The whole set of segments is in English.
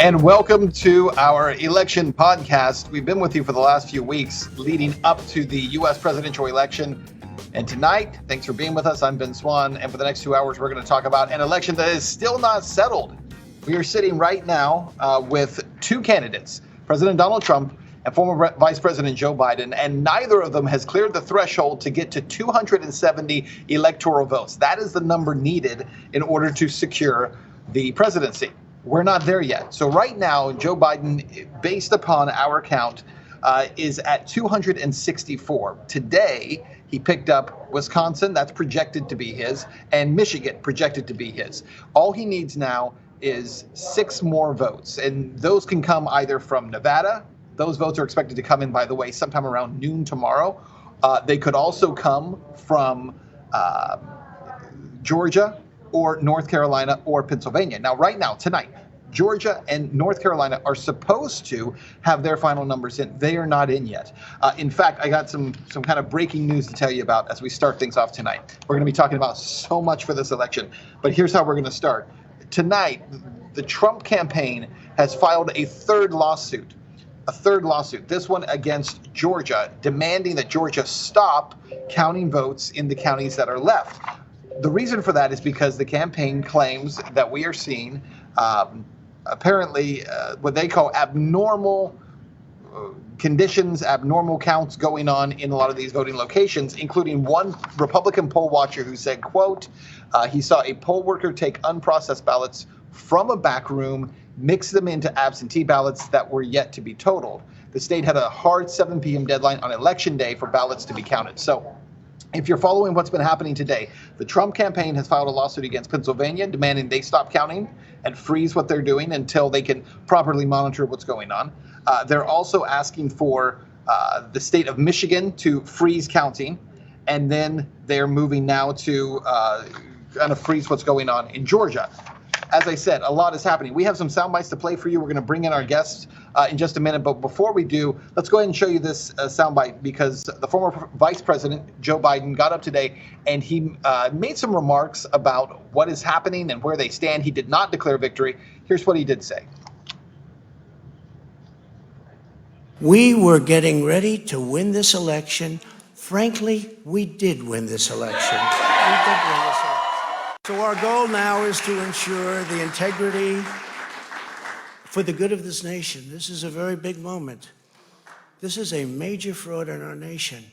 And welcome to our election podcast. We've been with you for the last few weeks leading up to the U.S. presidential election. And tonight, thanks for being with us. I'm Ben Swann. And for the next 2 hours, we're going to talk about an election that is still not settled. We are sitting right now with two candidates, President Donald Trump and former Vice President Joe Biden, and neither of them has cleared the threshold to get to 270 electoral votes. That is the number needed in order to secure the presidency. We're not there yet. So right now, Joe Biden, based upon our count, is at 264. Today, he picked up Wisconsin, that's projected to be his, and Michigan, projected to be his. All he needs now is 6 more votes, and those can come either from Nevada. Those votes are expected to come in, by the way, sometime around noon tomorrow. They could also come from Georgia, or North Carolina, or Pennsylvania. Now, right now, tonight, Georgia and North Carolina are supposed to have their final numbers in. They are not in yet. In fact, I got some kind of breaking news to tell you about as we start things off tonight. We're going to be talking about so much for this election, but here's how we're going to start. Tonight, the Trump campaign has filed a third lawsuit. This one against Georgia, demanding that Georgia stop counting votes in the counties that are left. The reason for that is because the campaign claims that we are seeing apparently what they call abnormal conditions, abnormal counts going on in a lot of these voting locations, including one Republican poll watcher who said, quote, he saw a poll worker take unprocessed ballots from a back room, mix them into absentee ballots that were yet to be totaled. The state had a hard 7 p.m. deadline on election day for ballots to be counted. So if you're following what's been happening today, the Trump campaign has filed a lawsuit against Pennsylvania demanding they stop counting and freeze what they're doing until they can properly monitor what's going on. They're also asking for the state of Michigan to freeze counting, and then they're moving now to kind of freeze what's going on in Georgia. As I said, a lot is happening. We have some sound bites to play for you. We're going to bring in our guests in just a minute. But before we do, let's go ahead and show you this sound bite, because the former Vice President, Joe Biden, got up today and he made some remarks about what is happening and where they stand. He did not declare victory. Here's what he did say. We were getting ready to win this election. Frankly, we did win this election. So our goal now is to ensure the integrity for the good of this nation. This is a very big moment. This is a major fraud in our nation.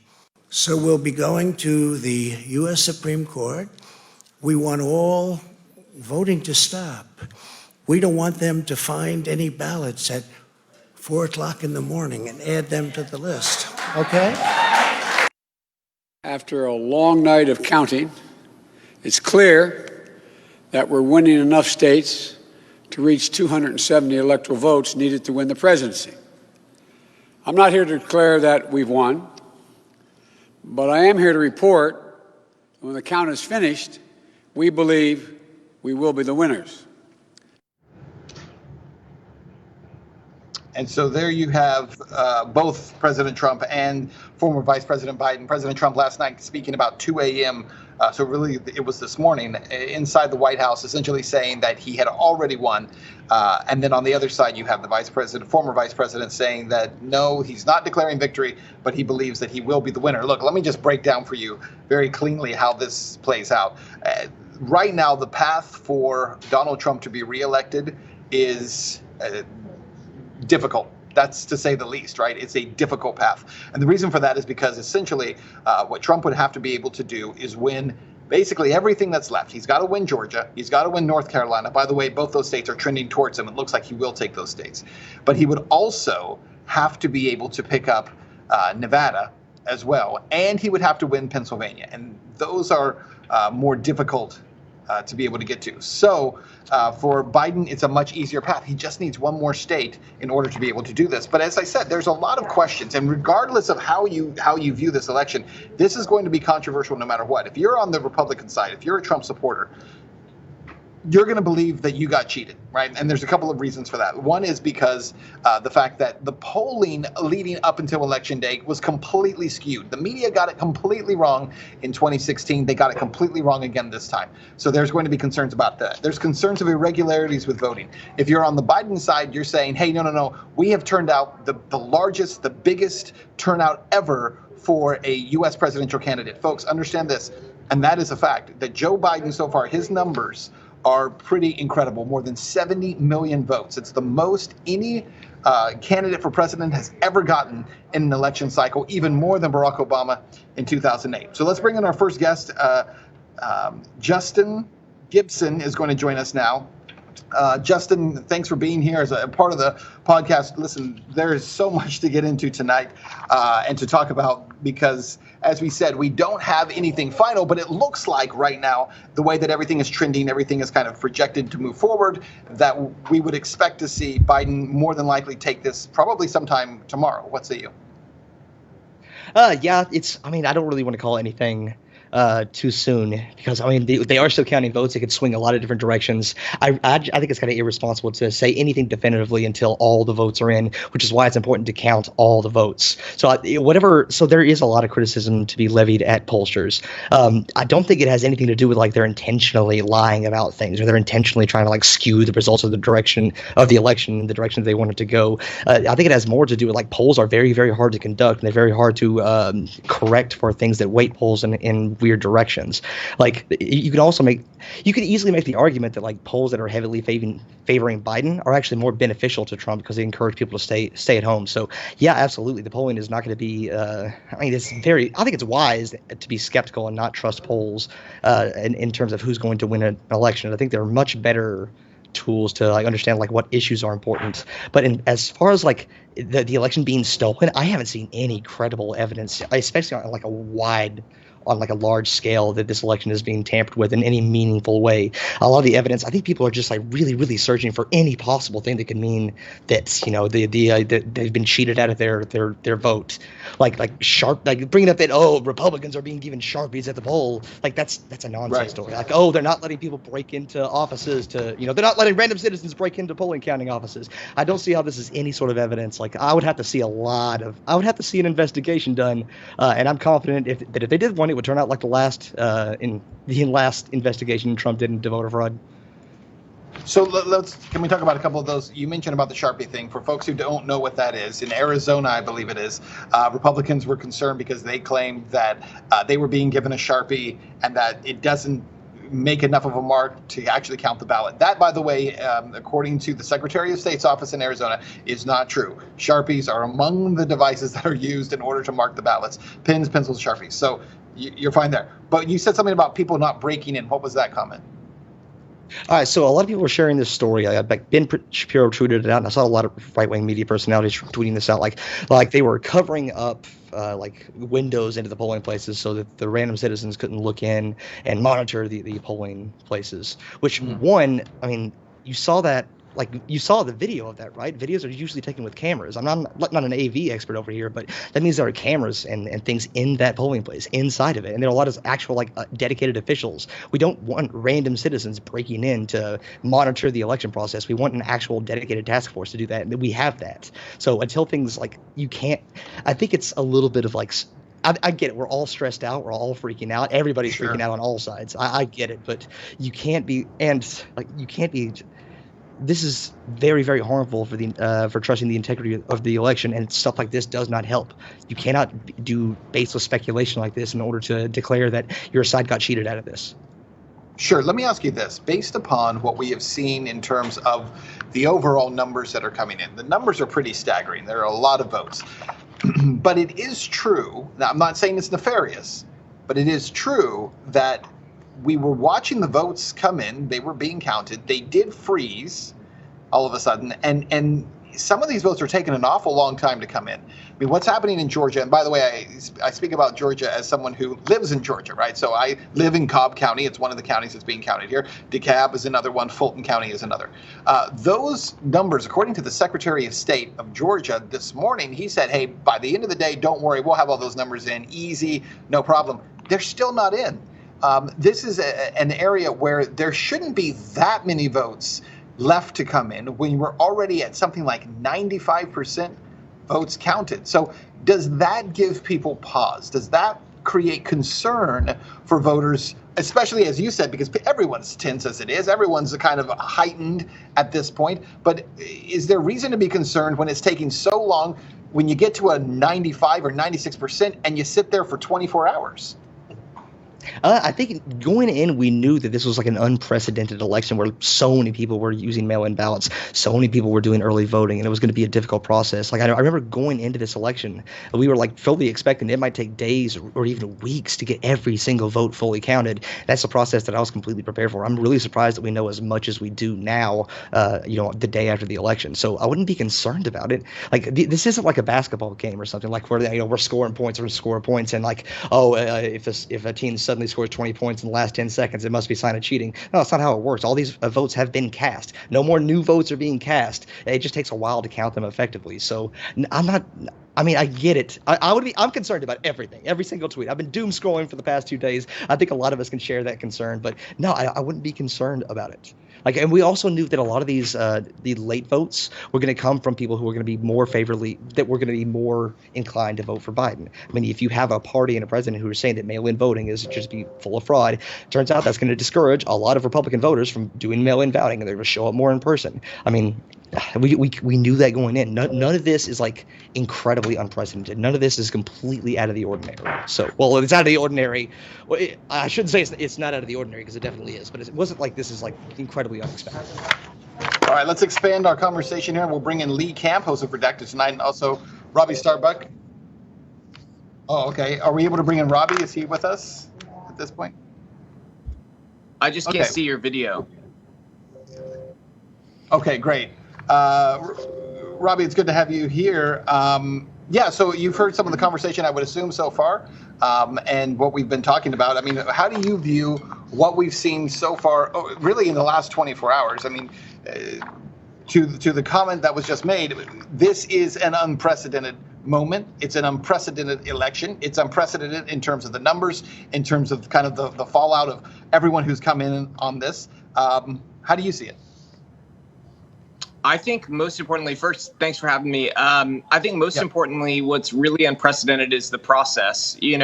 So we'll be going to the U.S. Supreme Court. We want all voting to stop. We don't want them to find any ballots at 4 o'clock in the morning and add them to the list, okay? After a long night of counting, it's clear that we're winning enough states to reach 270 electoral votes needed to win the presidency. I'm not here to declare that we've won, but I am here to report that when the count is finished, we believe we will be the winners. And so there you have both President Trump and former Vice President Biden. President Trump last night speaking about 2 a.m., so really it was this morning, inside the White House, essentially saying that he had already won. And then on the other side, you have the former Vice President saying that, no, he's not declaring victory, but he believes that he will be the winner. Look, let me just break down for you very cleanly how this plays out. Right now, the path for Donald Trump to be reelected is difficult. That's to say the least, right? It's a difficult path. And the reason for that is because essentially what Trump would have to be able to do is win basically everything that's left. He's got to win Georgia. He's got to win North Carolina. By the way, both those states are trending towards him. It looks like he will take those states. But he would also have to be able to pick up Nevada as well. And he would have to win Pennsylvania. And those are more difficult to be able to get to. So for Biden, it's a much easier path. He just needs one more state in order to be able to do this. But as I said, there's a lot of questions. And regardless of how you view this election, this is going to be controversial no matter what. If you're on the Republican side, if you're a Trump supporter, you're going to believe that you got cheated, right? And there's a couple of reasons for that. One is because the fact that the polling leading up until Election Day was completely skewed. The media got it completely wrong in 2016. They got it completely wrong again this time. So there's going to be concerns about that. There's concerns of irregularities with voting. If you're on the Biden side, you're saying, hey, no, we have turned out the largest, the biggest turnout ever for a U.S. presidential candidate. Folks, understand this, and that is a fact, that Joe Biden so far, his numbers are pretty incredible. More than 70 million votes. It's the most any candidate for president has ever gotten in an election cycle, even more than Barack Obama in 2008. So let's bring in our first guest. Justin Gibson is going to join us now. Justin, thanks for being here as a part of the podcast. Listen, there is so much to get into tonight and to talk about because, as we said, we don't have anything final, but it looks like right now, the way that everything is trending, everything is kind of projected to move forward, that we would expect to see Biden more than likely take this probably sometime tomorrow. What say you? Yeah, I don't really want to call anything too soon because they are still counting votes. It could swing a lot of different directions. I think it's kind of irresponsible to say anything definitively until all the votes are in, which is why it's important to count all the votes. So there is a lot of criticism to be levied at pollsters. I don't think it has anything to do with they're intentionally lying about things or they're intentionally trying to skew the results of the direction of the election, the direction they want it to go. I think it has more to do with polls are very, very hard to conduct and they're very hard to correct for things that weight polls in weird directions. You could easily make the argument that polls that are heavily favoring Biden are actually more beneficial to Trump because they encourage people to stay at home. So yeah, absolutely, the polling is not going to be. I think it's wise to be skeptical and not trust polls in terms of who's going to win an election. I think there are much better tools to understand what issues are important. But as far as the election being stolen, I haven't seen any credible evidence, especially on a large scale, that this election is being tampered with in any meaningful way. A lot of the evidence, I think people are just really, really searching for any possible thing that could mean that they've been cheated out of their vote. Bringing up that Republicans are being given Sharpies at the poll, that's a nonsense story. They're not letting people break into offices they're not letting random citizens break into polling counting offices. I don't see how this is any sort of evidence. I would have to see an investigation done, and I'm confident that if they did one, it would turn out like the last investigation Trump did into voter fraud. So can we talk about a couple of those? You mentioned about the Sharpie thing. For folks who don't know what that is, in Arizona, I believe it is, Republicans were concerned because they claimed that they were being given a Sharpie and that it doesn't make enough of a mark to actually count the ballot. That, by the way, according to the Secretary of State's office in Arizona, is not true. Sharpies are among the devices that are used in order to mark the ballots. Pens, pencils, Sharpies. So you're fine there. But you said something about people not breaking in. What was that comment? All right, so a lot of people are sharing this story. Ben Shapiro tweeted it out, and I saw a lot of right-wing media personalities tweeting this out. Like they were covering up windows into the polling places so that the random citizens couldn't look in and monitor the polling places. Which you saw that. You saw the video of that, right? Videos are usually taken with cameras. I'm not an AV expert over here, but that means there are cameras and things in that polling place, inside of it. And there are a lot of actual dedicated officials. We don't want random citizens breaking in to monitor the election process. We want an actual dedicated task force to do that, and we have that. So until things you can't, I think it's a little bit of I get it. We're all stressed out. We're all freaking out. Everybody's freaking out on all sides. I get it, but you can't be, this is very, very harmful for trusting the integrity of the election, and stuff like this does not help. You cannot do baseless speculation like this in order to declare that your side got cheated out of this. Sure. Let me ask you this. Based upon what we have seen in terms of the overall numbers that are coming in, the numbers are pretty staggering. There are a lot of votes. But it is true, now I'm not saying it's nefarious, but it is true that we were watching the votes come in. They were being counted. They did freeze all of a sudden. And some of these votes are taking an awful long time to come in. I mean, what's happening in Georgia, and by the way, I speak about Georgia as someone who lives in Georgia, right? So I live in Cobb County. It's one of the counties that's being counted here. DeKalb is another one. Fulton County is another. Those numbers, according to the Secretary of State of Georgia this morning, he said, hey, by the end of the day, don't worry. We'll have all those numbers in. Easy, no problem. They're still not in. this is an area where there shouldn't be that many votes left to come in when we're already at something like 95% votes counted. So does that give people pause? Does that create concern for voters, especially, as you said, because everyone's tense as it is, everyone's kind of heightened at this point, but is there reason to be concerned when it's taking so long, when you get to a 95 or 96% and you sit there for 24 hours? I think going in, we knew that this was like an unprecedented election where so many people were using mail-in ballots, so many people were doing early voting, and it was going to be a difficult process. Like I remember going into this election, we were like fully expecting it might take days or even weeks to get every single vote fully counted. That's a process that I was completely prepared for. I'm really surprised that we know as much as we do now, the day after the election. So I wouldn't be concerned about it. Like this isn't like a basketball game or something like where we're scoring points and like if a team suddenly scores 20 points in the last 10 seconds, it must be a sign of cheating. No, that's not how it works. All these votes have been cast. No more new votes are being cast. It just takes a while to count them effectively. So I get it. I'm concerned about everything, every single tweet. I've been doom scrolling for the past 2 days. I think a lot of us can share that concern, but no, I wouldn't be concerned about it. And we also knew that a lot of these the late votes were going to come from people who were going to be more more inclined to vote for Biden. I mean, if you have a party and a president who are saying that mail-in voting is just be full of fraud, turns out that's going to discourage a lot of Republican voters from doing mail-in voting, and they're going to show up more in person. I mean, we knew that going in. None of this is like incredibly unprecedented. None of this is completely out of the ordinary. So, well, it's out of the ordinary. Well, I shouldn't say it's not out of the ordinary because it definitely is, but it wasn't like this is like incredibly unexpected. All right, let's expand our conversation here. We'll bring in Lee Camp, host of Redacted Tonight, and also Robby Starbuck. Oh, okay. Are we able to bring in Robby? Is he with us at this point? I just can't see your video. Okay, great. Robby, it's good to have you here. So you've heard some of the conversation, I would assume, so far, and what we've been talking about. I mean, how do you view what we've seen so far, really in the last 24 hours? I mean, to the comment that was just made, this is an unprecedented moment. It's an unprecedented election. It's unprecedented in terms of the numbers, in terms of kind of the fallout of everyone who's come in on this. How do you see it? I think most importantly, first, thanks for having me. I think most importantly, what's really unprecedented is the process. You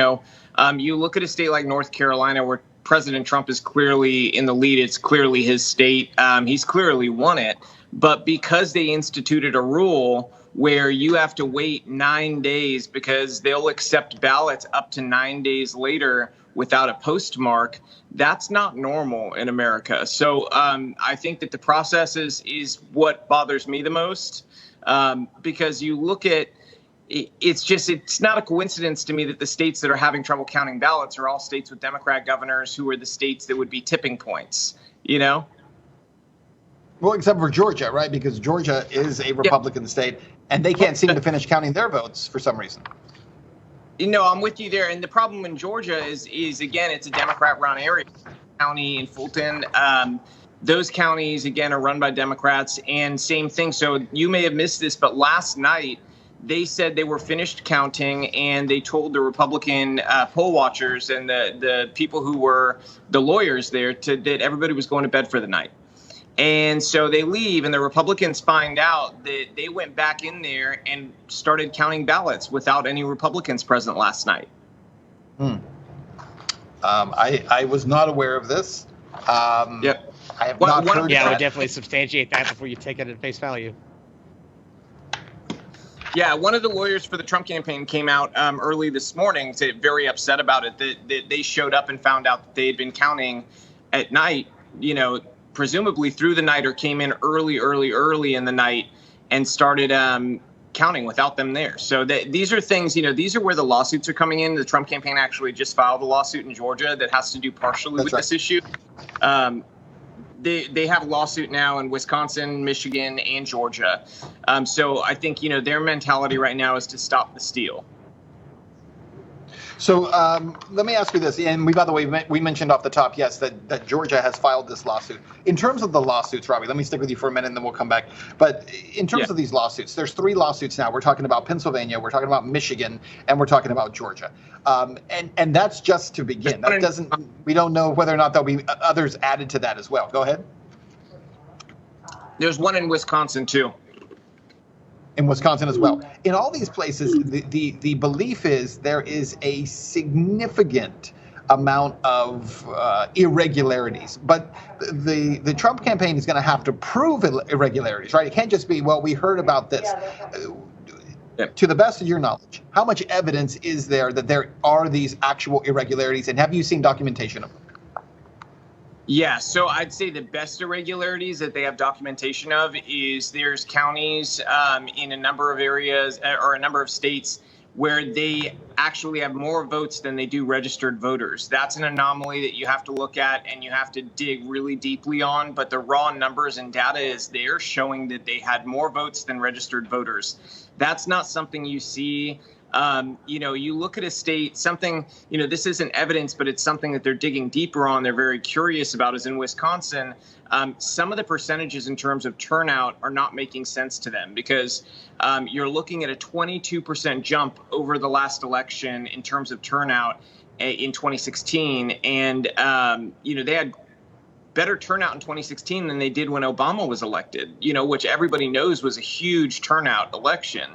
look at a state like North Carolina where President Trump is clearly in the lead. It's clearly his state. He's clearly won it. But because they instituted a rule where you have to wait 9 days because they'll accept ballots up to 9 days later without a postmark, that's not normal in America. So I think that the process is what bothers me the most, because you look at it's not a coincidence to me that the states that are having trouble counting ballots are all states with Democrat governors who are the states that would be tipping points, Well, except for Georgia, right? Because Georgia is a Republican state, and they can't seem to finish counting their votes for some reason. I'm with you there. And the problem in Georgia is again, it's a Democrat-run area. County in Fulton, those counties, again, are run by Democrats. And same thing. So you may have missed this, but last night they said they were finished counting, and they told the Republican poll watchers and the people who were the lawyers there that everybody was going to bed for the night. And so they leave, and the Republicans find out that they went back in there and started counting ballots without any Republicans present last night. I was not aware of this. Yep. I have not heard Yeah, I that. would definitely substantiate that before you take it at face value. Yeah, one of the lawyers for the Trump campaign came out early this morning, very upset about it, that they showed up and found out that they had been counting at night, presumably through the night, or came in early in the night and started counting without them there. So these are things, these are where the lawsuits are coming in. The Trump campaign actually just filed a lawsuit in Georgia that has to do partially with this issue. They have a lawsuit now in Wisconsin, Michigan, and Georgia. So I think, their mentality right now is to stop the steal. So let me ask you this, and by the way, we mentioned off the top, yes, that Georgia has filed this lawsuit. In terms of the lawsuits, Robby, let me stick with you for a minute, and then we'll come back. But in terms of these lawsuits, there's 3 lawsuits now. We're talking about Pennsylvania, we're talking about Michigan, and we're talking about Georgia. And that's just to begin. That doesn't. We don't know whether or not there'll be others added to that as well. Go ahead. There's one in Wisconsin too. In Wisconsin as well. In all these places, the belief is there is a significant amount of irregularities. But the Trump campaign is going to have to prove irregularities, right? It can't just be, well, we heard about this. To the best of your knowledge, how much evidence is there that there are these actual irregularities, and have you seen documentation of them? Yeah, so I'd say the best irregularities that they have documentation of is there's counties in a number of areas or a number of states where they actually have more votes than they do registered voters. That's an anomaly that you have to look at and you have to dig really deeply on. But the raw numbers and data is there showing that they had more votes than registered voters. That's not something you see. You look at a state, something, this isn't evidence, but it's something that they're digging deeper on. They're very curious about is in Wisconsin. Some of the percentages in terms of turnout are not making sense to them because you're looking at a 22% jump over the last election in terms of turnout in 2016. And, they had better turnout in 2016 than they did when Obama was elected, which everybody knows was a huge turnout election.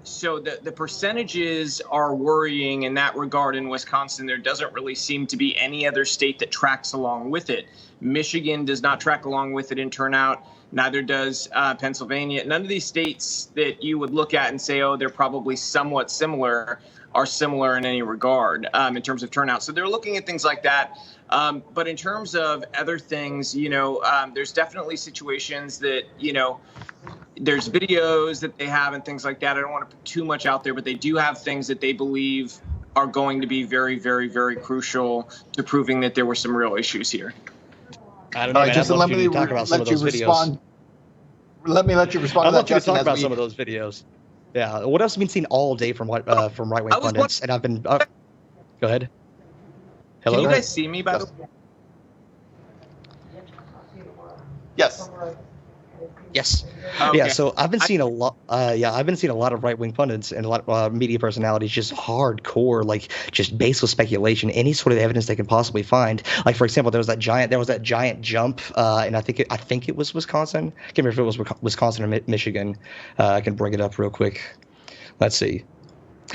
So the percentages are worrying in that regard in Wisconsin. There doesn't really seem to be any other state that tracks along with it. Michigan does not track along with it in turnout. Neither does Pennsylvania. None of these states that you would look at and say, oh, they're probably somewhat similar, are similar in any regard in terms of turnout. So they're looking at things like that. But in terms of other things, there's definitely situations that, there's videos that they have and things like that. I don't want to put too much out there, but they do have things that they believe are going to be very, very, very crucial to proving that there were some real issues here. I don't know. All right, Justin, let me let you respond. Let me let you respond to that, Justin. Talk about some of those videos. Yeah. What else have we seen all day from right-wing pundits? And I've been. Go ahead. Hello. Can you guys see me, by the way? Yes. Yes. Okay. Yeah. So I've been seeing a lot. I've been seeing a lot of right-wing pundits and a lot of media personalities just hardcore, like just baseless speculation, any sort of evidence they can possibly find. Like for example, there was that giant jump, and I think it was Wisconsin. I can't remember if it was Wisconsin or Michigan. I can bring it up real quick. Let's see.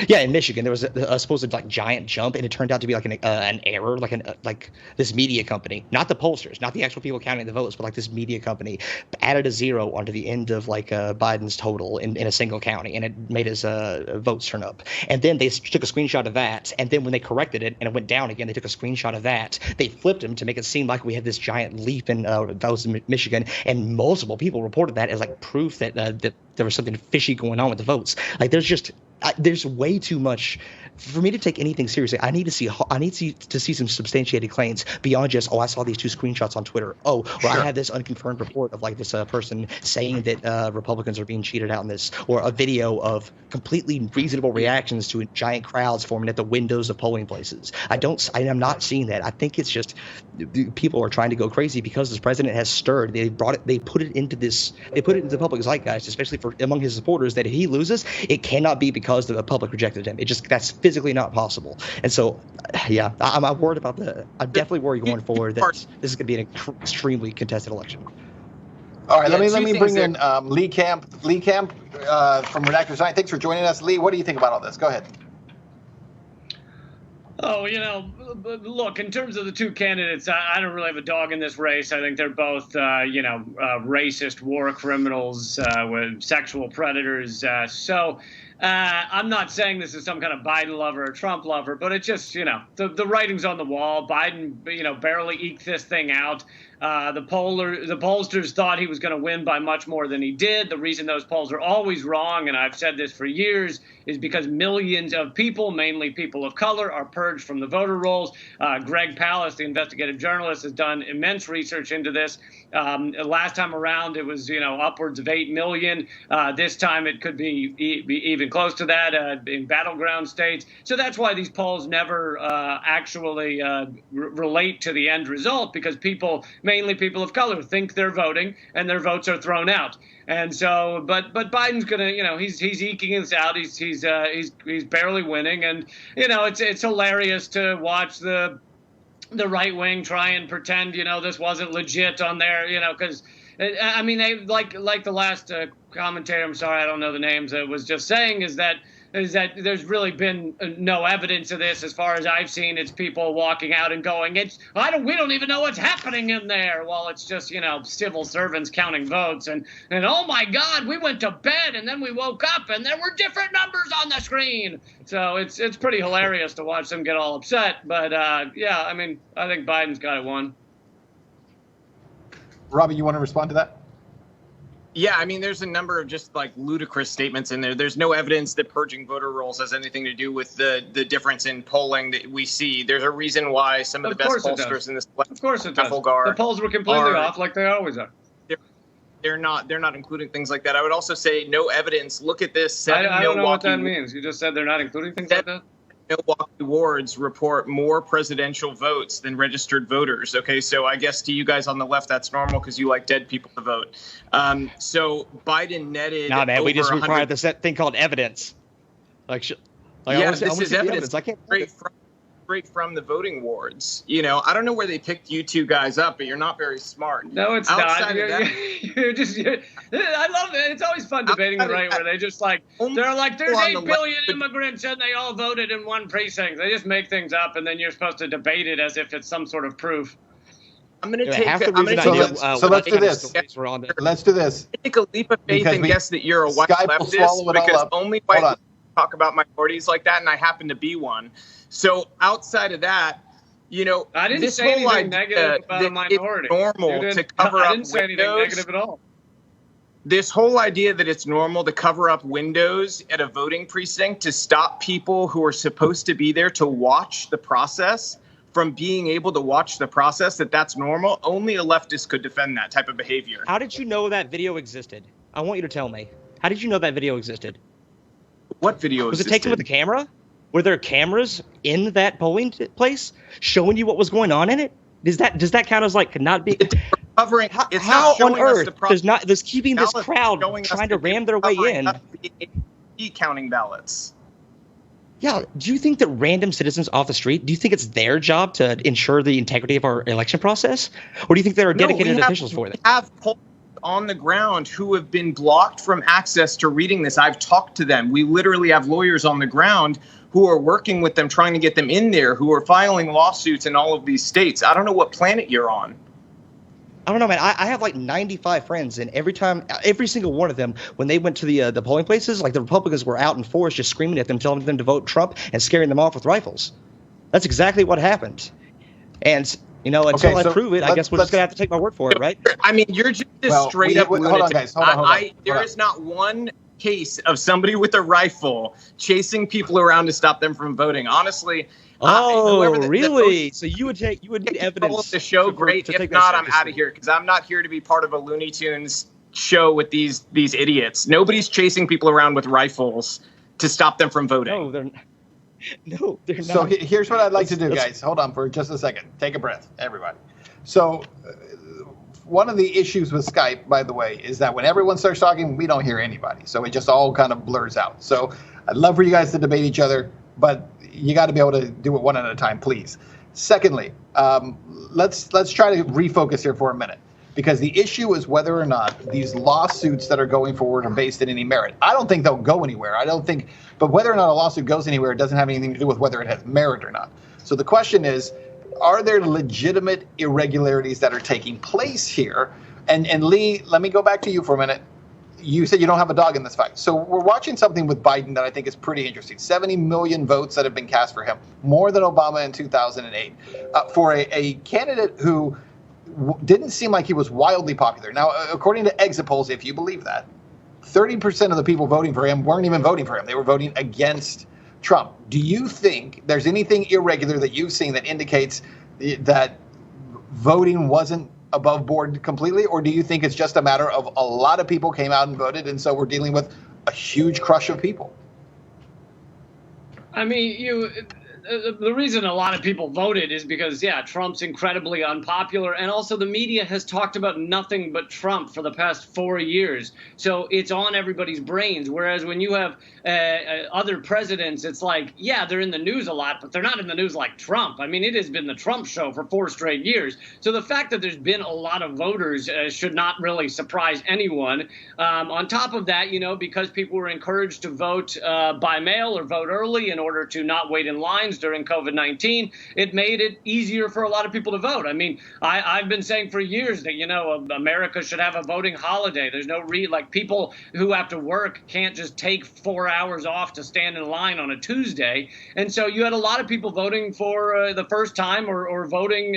Yeah, in Michigan, there was a supposed giant jump, and it turned out to be an error, like this media company, not the pollsters, not the actual people counting the votes, but like this media company added a 0 onto the end of Biden's total in a single county, and it made his votes turn up. And then they took a screenshot of that, and then when they corrected it and it went down again, they took a screenshot of that. They flipped them to make it seem like we had this giant leap in votes in Michigan, and multiple people reported that as proof that there was something fishy going on with the votes. There's way too much for me to take anything seriously. I need to see some substantiated claims beyond just, I saw these 2 screenshots on Twitter. Or I had this unconfirmed report of this person saying that Republicans are being cheated out in this, or a video of completely reasonable reactions to giant crowds forming at the windows of polling places. I'm not seeing that. I think it's just people are trying to go crazy because this president has stirred. They put it into the public zeitgeist, especially among his supporters, that if he loses, it cannot be because the public rejected him. That's physically not possible. And so, yeah, I'm worried about I'm definitely worried going forward that this is going to be an extremely contested election. All right, let me bring in Lee Camp from Redactor Sign. Thanks for joining us, Lee. What do you think about all this? Go ahead. Oh, look, in terms of the 2 candidates, I don't really have a dog in this race. I think they're both, racist war criminals with sexual predators. So I'm not saying this is some kind of Biden lover or Trump lover, but it just, the writing's on the wall. Biden, barely eked this thing out. The pollsters thought he was going to win by much more than he did. The reason those polls are always wrong, and I've said this for years, is because millions of people, mainly people of color, are purged from the voter rolls. Greg Palast, the investigative journalist, has done immense research into this. Last time around, it was upwards of 8 million. This time, it could be even close to that in battleground states. So that's why these polls never actually relate to the end result, because people, mainly people of color, think they're voting and their votes are thrown out. And so, but Biden's gonna, he's eking this out. He's barely winning, and it's hilarious to watch the right wing try and pretend this wasn't legit on there, because I mean they like the last commentator. I'm sorry, I don't know the names. Was just saying is that there's really been no evidence of this as far as I've seen. It's people walking out and going, we don't even know what's happening in there. Well, it's just, civil servants counting votes and oh my God, we went to bed and then we woke up and there were different numbers on the screen. So it's pretty hilarious to watch them get all upset. But yeah, I mean, I think Biden's got it won. Robby, you want to respond to that? Yeah, I mean, there's a number of just like ludicrous statements in there. There's no evidence that purging voter rolls has anything to do with the difference in polling that we see. There's a reason why some of the best pollsters in this of course it does. The polls were completely off, like they always are. They're not including things like that. I would also say no evidence. Look at this. I don't know what that means. You just said they're not including things like that? Milwaukee wards report more presidential votes than registered voters. Okay, so I guess to you guys on the left, that's normal because you like dead people to vote. So Biden netted. Nah, man, we just over require this thing called evidence. This is evidence. I can't straight from the voting wards. I don't know where they picked you two guys up, but you're not very smart. No, it's not. You're I love it. It's always fun debating the right, where they just they're like, there's 8 billion immigrants and they all voted in one precinct. They just make things up, and then you're supposed to debate it as if it's some sort of proof. I'm going to take. Let's do this. Let's do this. Take a leap of faith and guess that you're a white leftist, because only white leftist talk about minorities like that, and I happen to be one. So outside of that, I didn't say anything negative about a minority. It's normal to cover up windows. I didn't say anything negative at all. This whole idea that it's normal to cover up windows at a voting precinct to stop people who are supposed to be there to watch the process from being able to watch the process, that's normal. Only a leftist could defend that type of behavior. How did you know that video existed? I want you to tell me. How did you know that video existed? What video was it taken with a camera? Were there cameras in that polling place showing you what was going on in it? Does that count as not be covering? How on earth does keeping this crowd trying to ram their way in? Counting ballots. Yeah. Do you think that random citizens off the street? Do you think it's their job to ensure the integrity of our election process, or do you think there are dedicated officials for that? We have polls on the ground who have been blocked from access to reading this. I've talked to them. We literally have lawyers on the ground who are working with them, trying to get them in there, who are filing lawsuits in all of these states. I don't know what planet you're on. I don't know, man. I have 95 friends, and every single one of them, when they went to the polling places, the Republicans were out in force just screaming at them, telling them to vote Trump and scaring them off with rifles. That's exactly what happened. And, until I prove it, I guess we're just going to have to take my word for it, right? I mean, you're just straight up lunatic. Hold on, guys. Hold on. There is not one case of somebody with a rifle chasing people around to stop them from voting. Honestly. Really? So you would need evidence to show. Great. If not, I'm out of here, because I'm not here to be part of a Looney Tunes show with these idiots. Nobody's chasing people around with rifles to stop them from voting. No, they're not. So here's what I'd like to do, guys. Hold on for just a second. Take a breath, everybody. So one of the issues with Skype, by the way, is that when everyone starts talking, we don't hear anybody. So it just all kind of blurs out. So I'd love for you guys to debate each other, but you got to be able to do it one at a time, please. Secondly, let's try to refocus here for a minute, because the issue is whether or not these lawsuits that are going forward are based in any merit. I don't think they'll go anywhere. But whether or not a lawsuit goes anywhere, it doesn't have anything to do with whether it has merit or not. So the question is, are there legitimate irregularities that are taking place here? And Lee, let me go back to you for a minute. You said you don't have a dog in this fight. So we're watching something with Biden that I think is pretty interesting. 70 million votes that have been cast for him, more than Obama in 2008. For a candidate who didn't seem like he was wildly popular. Now, according to exit polls, if you believe that, 30% of the people voting for him weren't even voting for him. They were voting against Trump. Do you think there's anything irregular that you've seen that indicates that voting wasn't above board completely? Or do you think it's just a matter of a lot of people came out and voted, and so we're dealing with a huge crush of people? I mean, the reason a lot of people voted is because, Trump's incredibly unpopular. And also the media has talked about nothing but Trump for the past 4 years. So it's on everybody's brains. Whereas when you have other presidents, it's like, they're in the news a lot, but they're not in the news like Trump. I mean, it has been the Trump show for 4 straight years. So the fact that there's been a lot of voters should not really surprise anyone. On top of that, because people were encouraged to vote by mail or vote early in order to not wait in lines during COVID-19, it made it easier for a lot of people to vote. I mean, I've been saying for years that, America should have a voting holiday. There's no people who have to work can't just take 4 hours off to stand in line on a Tuesday. And so you had a lot of people voting for the first time or voting,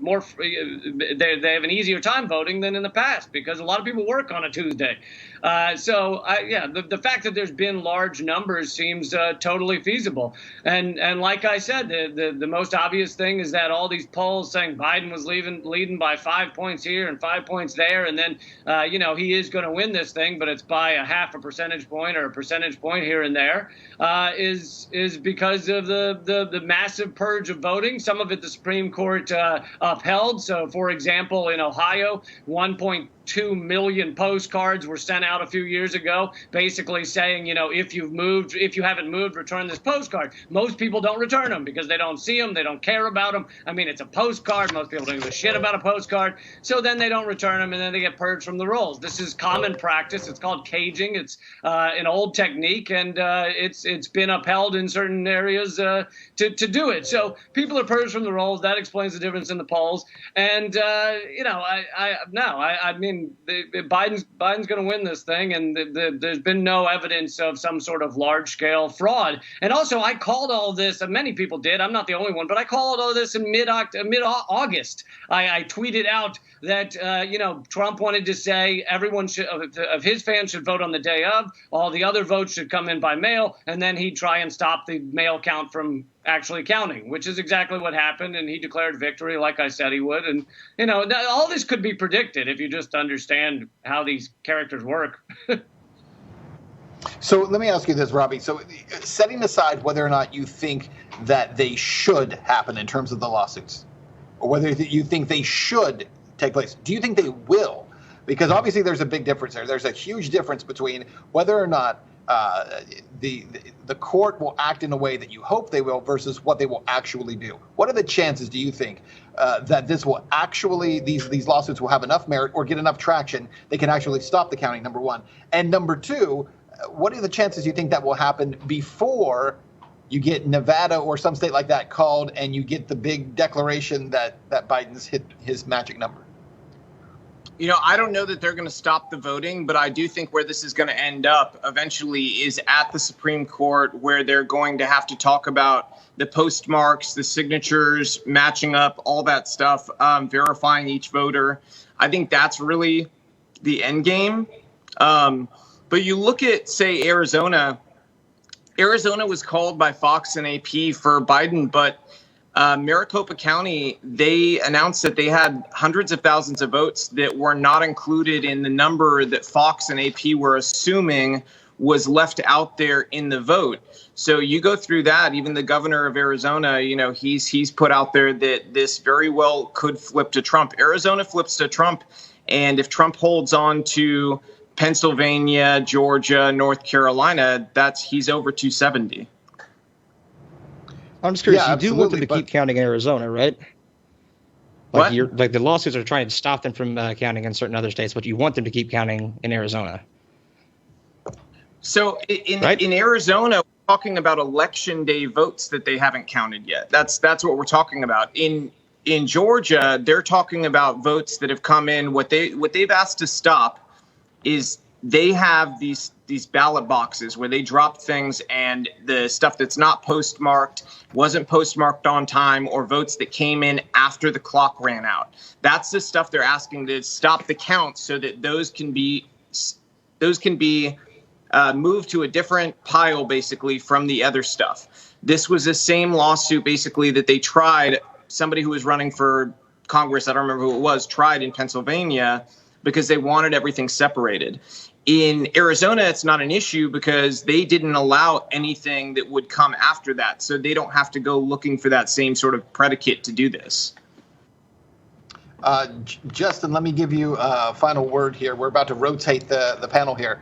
more. They have an easier time voting than in the past because a lot of people work on a Tuesday. The fact that there's been large numbers seems totally feasible. And like I said, the most obvious thing is that all these polls saying Biden was leading by 5 points here and 5 points there, and then he is going to win this thing, but it's by a half a percentage point or a percentage point here and there, is because of the massive purge of voting. Some of it the Supreme Court upheld. So, for example, in Ohio, 1.2 million postcards were sent out a few years ago, basically saying, if you haven't moved, return this postcard. Most people don't return them because they don't see them, they don't care about them. I mean, it's a postcard. Most people don't give a shit about a postcard. So then they don't return them, and then they get purged from the rolls. This is common practice. It's called caging. It's an old technique, and it's been upheld in certain areas to do it. So people are purged from the rolls. That explains the difference in the polls. And Biden's going to win this thing, and there's been no evidence of some sort of large-scale fraud. And also, I called all this, and many people did. I'm not the only one, but I called all this in mid-August. I tweeted out that Trump wanted to say everyone of his fans should vote on the day of. All the other votes should come in by mail, and then he'd try and stop the mail count from actually counting, which is exactly what happened, and he declared victory like I said he would. And all this could be predicted if you just understand how these characters work. So let me ask you this, Robby. So setting aside whether or not you think that they should happen in terms of the lawsuits, or whether you think they should take place, do you think they will? Because obviously there's a big difference there. There's a huge difference between whether or not the court will act in a way that you hope they will versus what they will actually do. What are the chances, do you think, that this will actually, these lawsuits will have enough merit or get enough traction they can actually stop the counting, number one? And number two, what are the chances you think that will happen before you get Nevada or some state like that called and you get the big declaration that Biden's hit his magic number? I don't know that they're going to stop the voting, but I do think where this is going to end up eventually is at the Supreme Court, where they're going to have to talk about the postmarks, the signatures, matching up, all that stuff, verifying each voter. I think that's really the end game. But you look at, say, Arizona. Arizona was called by Fox and AP for Biden, but Maricopa County, they announced that they had hundreds of thousands of votes that were not included in the number that Fox and AP were assuming was left out there in the vote. So you go through that. Even the governor of Arizona, he's put out there that this very well could flip to Trump. Arizona flips to Trump, and if Trump holds on to Pennsylvania, Georgia, North Carolina, he's over 270. I'm just curious. Yeah, you do want them to keep counting in Arizona, right? What? The lawsuits are trying to stop them from counting in certain other states, but you want them to keep counting in Arizona. So in Arizona, we're talking about election day votes that they haven't counted yet. That's what we're talking about. In Georgia, they're talking about votes that have come in. What they've asked to stop is they have these these ballot boxes where they dropped things and the stuff that's not postmarked wasn't postmarked on time, or votes that came in after the clock ran out. That's the stuff they're asking to stop the count so that those can be moved to a different pile, basically, from the other stuff. This was the same lawsuit, basically, that they tried. Somebody who was running for Congress, I don't remember who it was, tried in Pennsylvania because they wanted everything separated. In Arizona, it's not an issue because they didn't allow anything that would come after that. So they don't have to go looking for that same sort of predicate to do this. Justin, let me give you a final word here. We're about to rotate the panel here.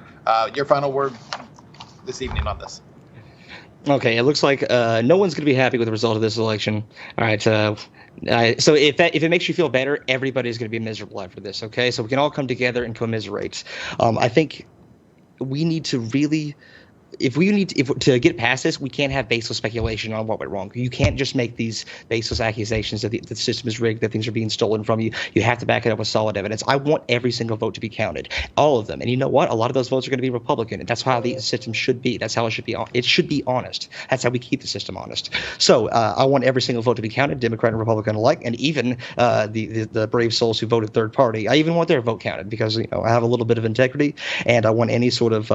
Your final word this evening on this. Okay, it looks like no one's going to be happy with the result of this election. All right, so if it makes you feel better, everybody's going to be miserable after this. Okay, so we can all come together and commiserate. I think we need to really. If to get past this, we can't have baseless speculation on what went wrong. You can't just make these baseless accusations that the system is rigged, that things are being stolen from you. You have to back it up with solid evidence. I want every single vote to be counted, all of them. And you know what? A lot of those votes are going to be Republican, and that's how the system should be. That's how it should be. It should be honest. That's how we keep the system honest. So I want every single vote to be counted, Democrat and Republican alike, and even the brave souls who voted third party. I even want their vote counted because I have a little bit of integrity, and I want any sort of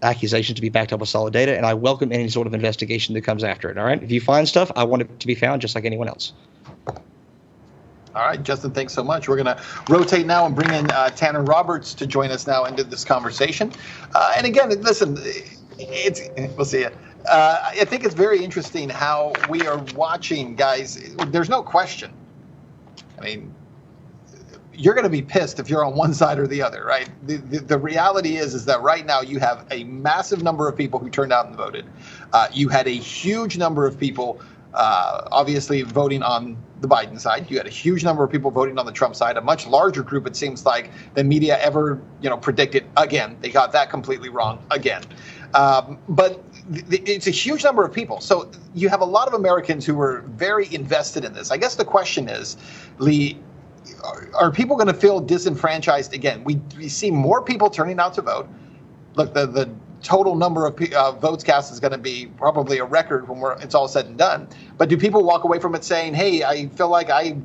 accusation to be backed up with solid data, and I welcome any sort of investigation that comes after it. All right, if you find stuff, I want it to be found just like anyone else. All right, Justin, thanks so much. We're going to rotate now and bring in Tanner Roberts to join us now into this conversation. And again, listen, we'll see it. I think it's very interesting how we are watching, guys. There's no question. I mean, you're going to be pissed if you're on one side or the other, right? The reality is that right now you have a massive number of people who turned out and voted. You had a huge number of people, obviously, voting on the Biden side. You had a huge number of people voting on the Trump side. A much larger group, it seems like, than media ever, predicted. Again, they got that completely wrong again. But it's a huge number of people. So you have a lot of Americans who were very invested in this. I guess the question is, Lee, are people going to feel disenfranchised again? We see more people turning out to vote. Look, the total number of votes cast is going to be probably a record when it's all said and done. But do people walk away from it saying, hey, I feel like I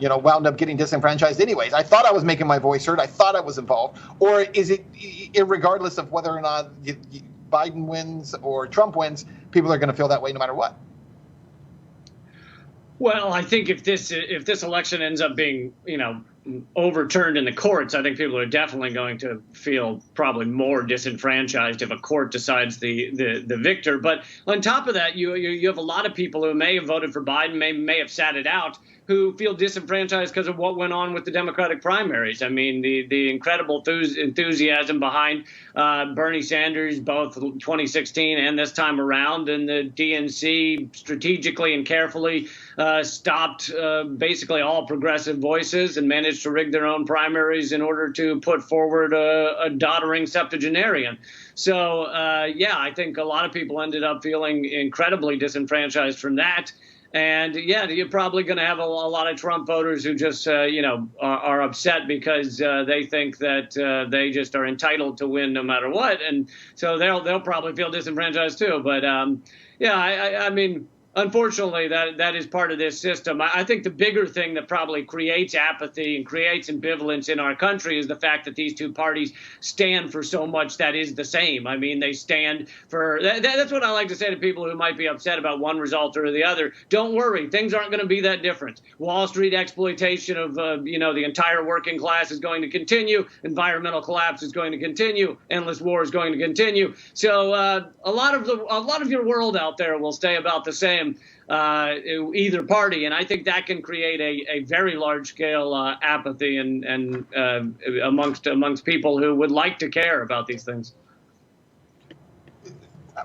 wound up getting disenfranchised anyways. I thought I was making my voice heard. I thought I was involved. Or is it, regardless of whether or not Biden wins or Trump wins, people are going to feel that way no matter what? Well, I think if this election ends up being, overturned in the courts, I think people are definitely going to feel probably more disenfranchised if a court decides the victor. But on top of that, you have a lot of people who may have voted for Biden, may have sat it out, who feel disenfranchised because of what went on with the Democratic primaries. I mean, the incredible enthusiasm behind Bernie Sanders, both 2016 and this time around, and the DNC strategically and carefully stopped basically all progressive voices and managed to rig their own primaries in order to put forward a doddering septuagenarian. So, I think a lot of people ended up feeling incredibly disenfranchised from that. And, you're probably going to have a lot of Trump voters who just, are upset because they think that they just are entitled to win no matter what. And so they'll probably feel disenfranchised, too. But, I mean, unfortunately, that is part of this system. I think the bigger thing that probably creates apathy and creates ambivalence in our country is the fact that these two parties stand for so much that is the same. I mean, they stand for that's what I like to say to people who might be upset about one result or the other. Don't worry, things aren't going to be that different. Wall Street exploitation of the entire working class is going to continue. Environmental collapse is going to continue. Endless war is going to continue. So a lot of your world out there will stay about the same. Either party, and I think that can create a very large scale apathy and amongst people who would like to care about these things.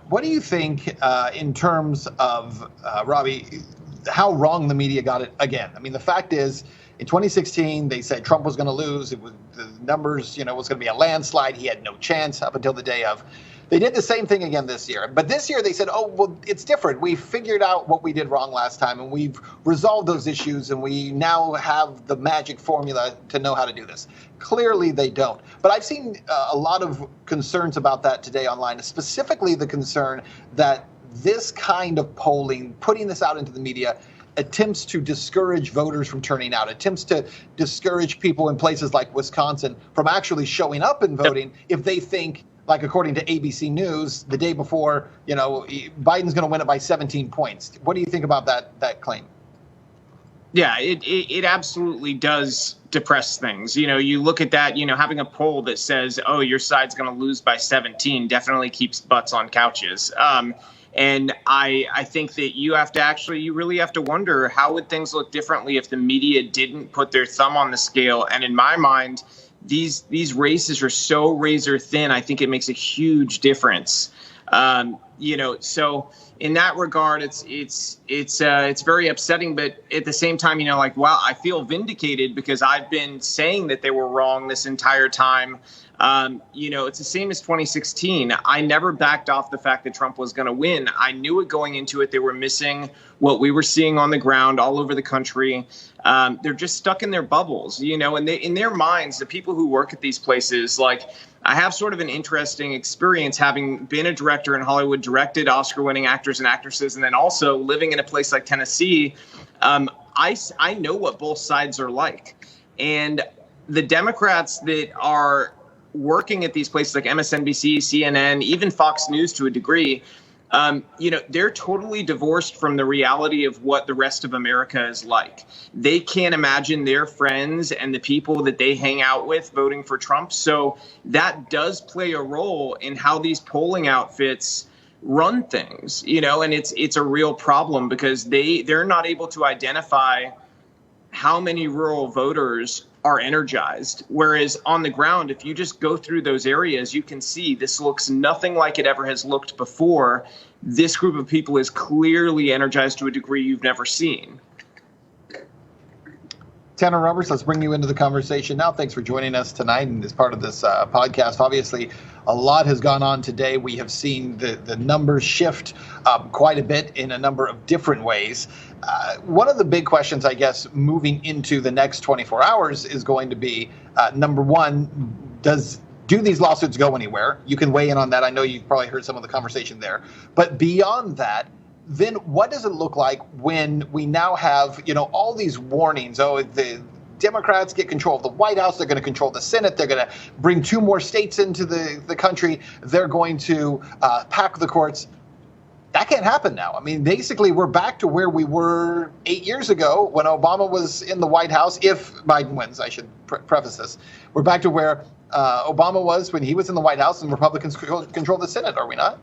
What do you think in terms of Robby, how wrong the media got it again? I mean, the fact is, in 2016, they said Trump was going to lose. It was the numbers, was going to be a landslide. He had no chance up until the day of They did the same thing again this year. But this year they said, oh, well, it's different. We figured out what we did wrong last time, and we've resolved those issues, and we now have the magic formula to know how to do this. Clearly they don't. But I've seen a lot of concerns about that today online, specifically the concern that this kind of polling, putting this out into the media, attempts to discourage voters from turning out, attempts to discourage people in places like Wisconsin from actually showing up and voting if they think, like according to ABC News, the day before, Biden's going to win it by 17 points. What do you think about that claim? Yeah, it absolutely does depress things. You look at that, having a poll that says, oh, your side's going to lose by 17 definitely keeps butts on couches. And I think that you really have to wonder, how would things look differently if the media didn't put their thumb on the scale? And in my mind, these races are so razor thin. I think it makes a huge difference. So in that regard, it's very upsetting. But at the same time, wow, I feel vindicated because I've been saying that they were wrong this entire time. It's the same as 2016. I never backed off the fact that Trump was going to win. I knew it going into it. They were missing what we were seeing on the ground all over the country. They're just stuck in their bubbles, and in their minds, the people who work at these places, like, I have sort of an interesting experience having been a director in Hollywood, directed Oscar-winning actors and actresses, and then also living in a place like Tennessee. I know what both sides are like. And the Democrats that are working at these places like MSNBC, CNN, even Fox News to a degree, they're totally divorced from the reality of what the rest of America is like. They can't imagine their friends and the people that they hang out with voting for Trump. So that does play a role in how these polling outfits run things, and it's a real problem because they're not able to identify how many rural voters are energized. Whereas on the ground, if you just go through those areas, you can see this looks nothing like it ever has looked before. This group of people is clearly energized to a degree you've never seen. Tanner Roberts, let's bring you into the conversation now. Thanks for joining us tonight and as part of this podcast. Obviously, a lot has gone on today. We have seen the numbers shift quite a bit in a number of different ways. One of the big questions, I guess, moving into the next 24 hours is going to be, number one, do these lawsuits go anywhere? You can weigh in on that. I know you've probably heard some of the conversation there. But beyond that, then what does it look like when we now have, all these warnings? Oh, the Democrats get control of the White House. They're going to control the Senate. They're going to bring 2 more states into the country. They're going to pack the courts. That can't happen now. I mean, basically, we're back to where we were 8 years ago when Obama was in the White House. If Biden wins, I should preface this. We're back to where Obama was when he was in the White House and Republicans control the Senate, are we not?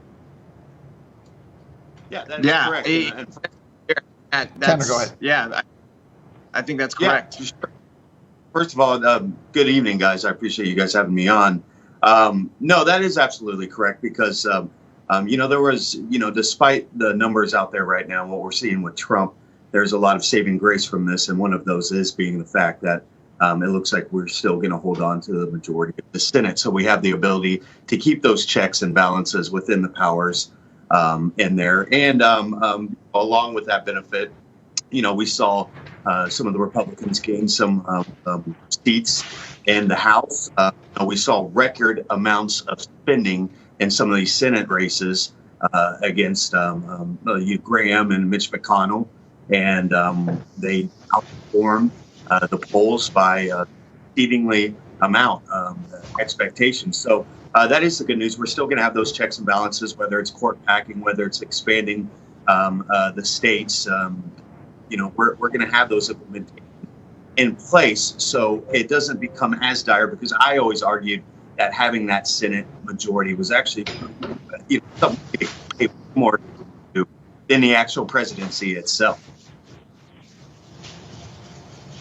Yeah, that is correct. Tanner, go ahead. Yeah, I think that's correct. Yeah, sure. First of all, good evening, guys. I appreciate you guys having me on. No, that is absolutely correct because, there was, despite the numbers out there right now, what we're seeing with Trump, there's a lot of saving grace from this. And one of those is being the fact that it looks like we're still going to hold on to the majority of the Senate. So we have the ability to keep those checks and balances within the powers in there. And along with that benefit, we saw some of the Republicans gain some seats in the House. We saw record amounts of spending in some of these Senate races against Graham and Mitch McConnell. And they outperformed the polls by exceedingly amount expectations. So that is the good news. We're still going to have those checks and balances, whether it's court packing, whether it's expanding the states. We're going to have those implemented in place, so it doesn't become as dire. Because I always argued that having that Senate majority was actually something more than the actual presidency itself.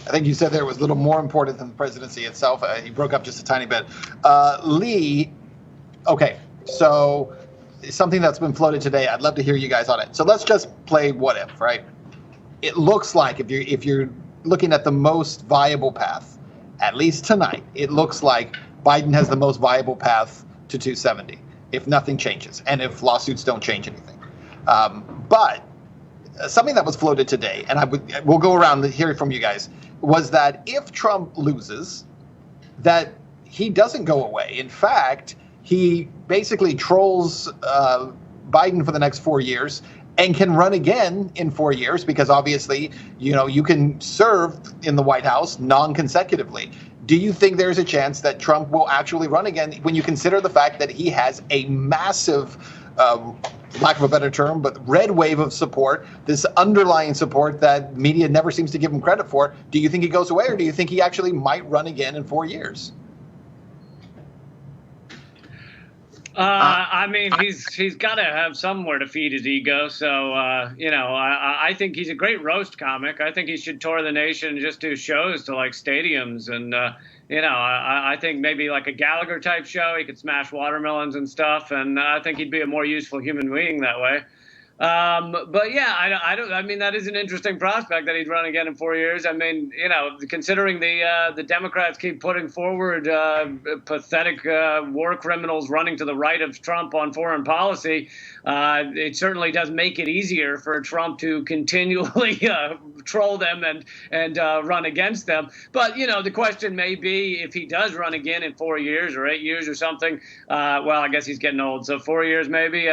I think you said there was a little more important than the presidency itself. He broke up just a tiny bit. Lee, okay, so something that's been floated today. I'd love to hear you guys on it. So let's just play what if, right? It looks like if you're looking at the most viable path, at least tonight, it looks like Biden has the most viable path to 270. if nothing changes and if lawsuits don't change anything. But something that was floated today, and we'll go around hearing from you guys, was that if Trump loses, that he doesn't go away. In fact, he basically trolls Biden for the next 4 years and can run again in 4 years because obviously, you can serve in the White House non-consecutively. Do you think there's a chance that Trump will actually run again when you consider the fact that he has a massive, lack of a better term, but red wave of support, this underlying support that media never seems to give him credit for? Do you think he goes away, or do you think he actually might run again in 4 years? I mean, he's got to have somewhere to feed his ego. So, I think he's a great roast comic. I think he should tour the nation and just do shows to like stadiums. And, I think maybe like a Gallagher type show, he could smash watermelons and stuff. And I think he'd be a more useful human being that way. But yeah, I mean, that is an interesting prospect that he'd run again in 4 years. I mean, considering the Democrats keep putting forward pathetic war criminals running to the right of Trump on foreign policy, it certainly does make it easier for Trump to continually troll them and run against them. But, the question may be if he does run again in 4 years or 8 years or something, well, I guess he's getting old, so 4 years maybe,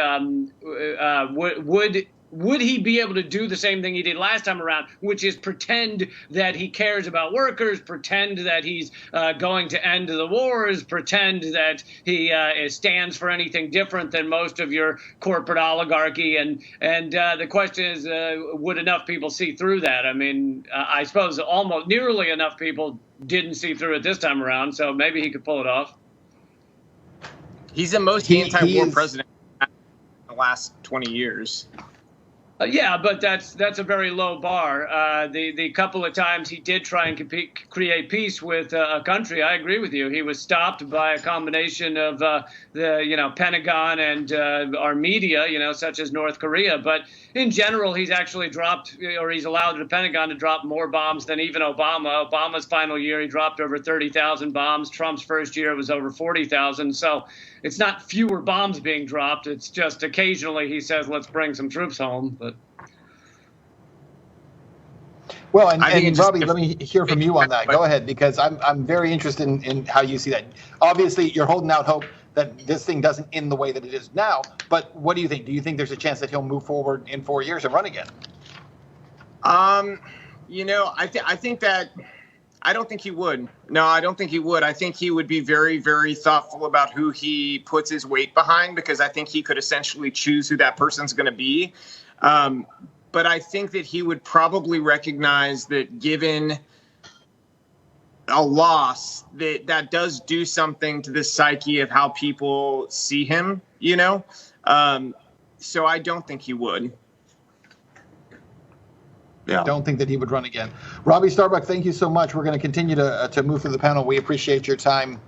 would he be able to do the same thing he did last time around, which is pretend that he cares about workers, pretend that he's going to end the wars, pretend that he stands for anything different than most of your corporate oligarchy? And the question is, would enough people see through that? I mean, I suppose almost nearly enough people didn't see through it this time around, so maybe he could pull it off. He's the most anti-war president in the last 20 years. Yeah, but that's a very low bar. The couple of times he did try and create peace with a country, I agree with you. He was stopped by a combination of the Pentagon and our media, such as North Korea. But in general, he's actually dropped, or he's allowed the Pentagon to drop more bombs than even Obama. Obama's final year, he dropped over 30,000 bombs. Trump's first year was over 40,000. So it's not fewer bombs being dropped. It's just occasionally he says, let's bring some troops home. But well, and Robby, let me hear from you on that. Go ahead, because I'm very interested in how you see that. Obviously, you're holding out hope that this thing doesn't end the way that it is now. But what do you think? Do you think there's a chance that he'll move forward in 4 years and run again? I think that I don't think he would. No, I don't think he would. I think he would be very, very thoughtful about who he puts his weight behind, because I think he could essentially choose who that person's going to be. But I think that he would probably recognize that given a loss, that does do something to the psyche of how people see him, So I don't think he would. Yeah. Don't think that he would run again. Robby Starbuck, thank you so much. We're going to continue to move through the panel. We appreciate your time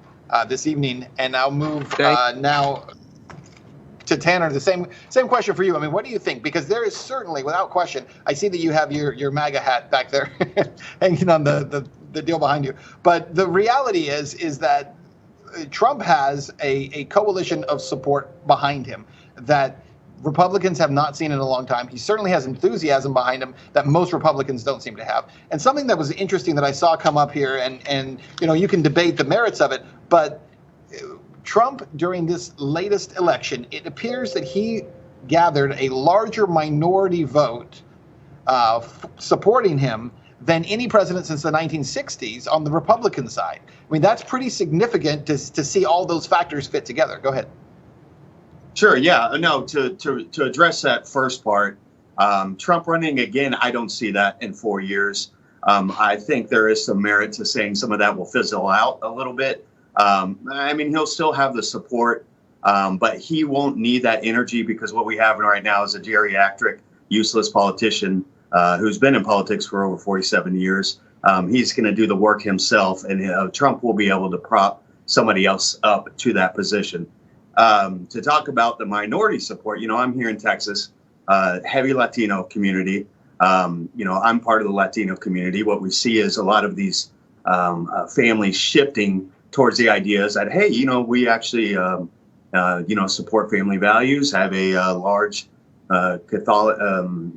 this evening. And I'll move now to Tanner. The same question for you. I mean, what do you think? Because there is certainly, without question, I see that you have your MAGA hat back there hanging on the deal behind you. But the reality is that Trump has a coalition of support behind him that Republicans have not seen in a long time. He certainly has enthusiasm behind him that most Republicans don't seem to have. And something that was interesting that I saw come up here, and you can debate the merits of it, but Trump, during this latest election, it appears that he gathered a larger minority vote supporting him than any president since the 1960s on the Republican side. I mean, that's pretty significant to see all those factors fit together. Go ahead. Sure. Yeah. No, to address that first part, Trump running again, I don't see that in 4 years. I think there is some merit to saying some of that will fizzle out a little bit. I mean, he'll still have the support, but he won't need that energy, because what we have right now is a geriatric, useless politician who's been in politics for over 47 years. He's going to do the work himself, and Trump will be able to prop somebody else up to that position. To talk about the minority support, I'm here in Texas, heavy Latino community. I'm part of the Latino community. What we see is a lot of these families shifting towards the ideas that, hey, we actually support family values, have a large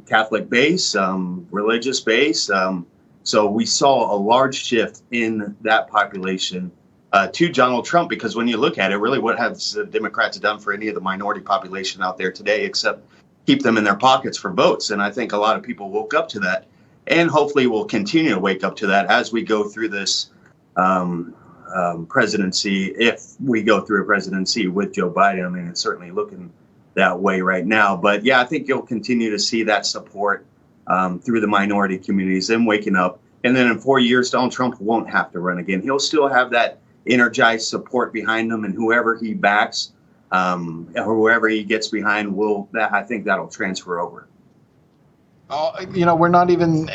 Catholic base, religious base. So we saw a large shift in that population to Donald Trump, because when you look at it, really what has the Democrats done for any of the minority population out there today except keep them in their pockets for votes? And I think a lot of people woke up to that, and hopefully will continue to wake up to that as we go through this presidency. If we go through a presidency with Joe Biden, I mean, it's certainly looking that way right now. But yeah, I think you'll continue to see that support through the minority communities and waking up. And then in 4 years, Donald Trump won't have to run again. He'll still have that energized support behind him, and whoever he backs, or whoever he gets behind, I think that'll transfer over. We're not even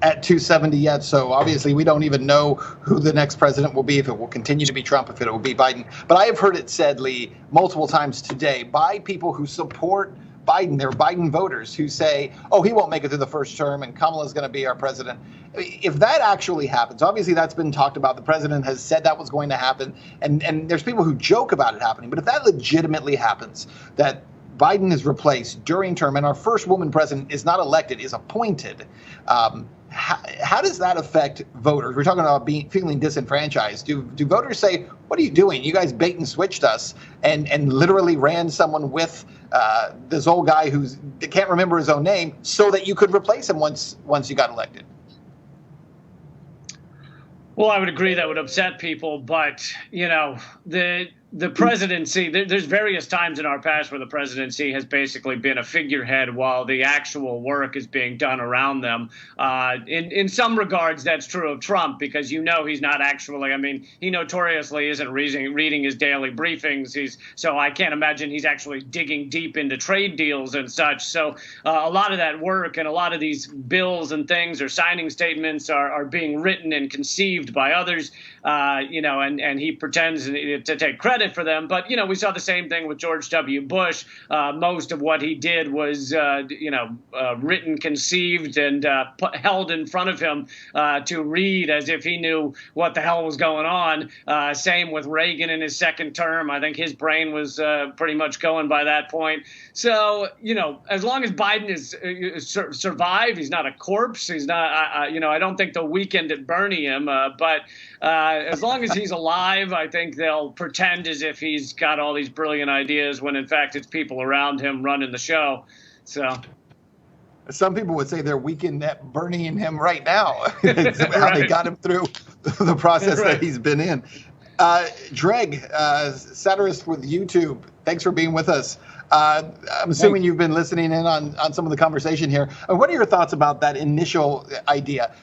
at 270 yet, so obviously we don't even know who the next president will be, if it will continue to be Trump, if it will be Biden. But I have heard it said, Lee, multiple times today by people who support Biden. They're Biden voters who say, oh, he won't make it through the first term and Kamala's going to be our president. If that actually happens, obviously that's been talked about. The president has said that was going to happen. And there's people who joke about it happening. But if that legitimately happens, that Biden is replaced during term and our first woman president is not elected, is appointed, how does that affect voters? We're talking about feeling disenfranchised. Do voters say, what are you doing? You guys bait and switched us and literally ran someone with this old guy who's can't remember his own name so that you could replace him once you got elected? Well, I would agree that would upset people, but, the presidency, there's various times in our past where the presidency has basically been a figurehead while the actual work is being done around them. In some regards, that's true of Trump, because he's not actually, he notoriously isn't reading his daily briefings. So I can't imagine he's actually digging deep into trade deals and such. So a lot of that work and a lot of these bills and things or signing statements are being written and conceived by others, and he pretends to take credit for them. But, we saw the same thing with George W. Bush. Most of what he did was, written, conceived, and held in front of him to read as if he knew what the hell was going on. Same with Reagan in his second term. I think his brain was pretty much going by that point. So, as long as Biden is survive, he's not a corpse. He's not, I don't think they'll weekend at Bernie him. But as long as he's alive, I think they'll pretend as if he's got all these brilliant ideas when, in fact, it's people around him running the show. So some people would say they're weekend at Bernie and him right now. How they got him through the process that he's been in. Jreg, satirist with YouTube, thanks for being with us. I'm assuming you've been listening in on some of the conversation here. What are your thoughts about that initial idea?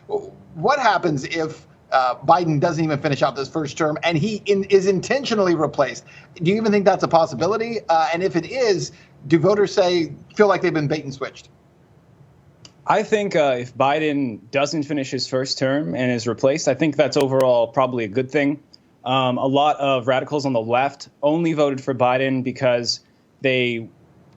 What happens if Biden doesn't even finish out this first term and he is intentionally replaced? Do you even think that's a possibility? And if it is, do voters feel like they've been bait and switched? I think if Biden doesn't finish his first term and is replaced, I think that's overall probably a good thing. A lot of radicals on the left only voted for Biden because they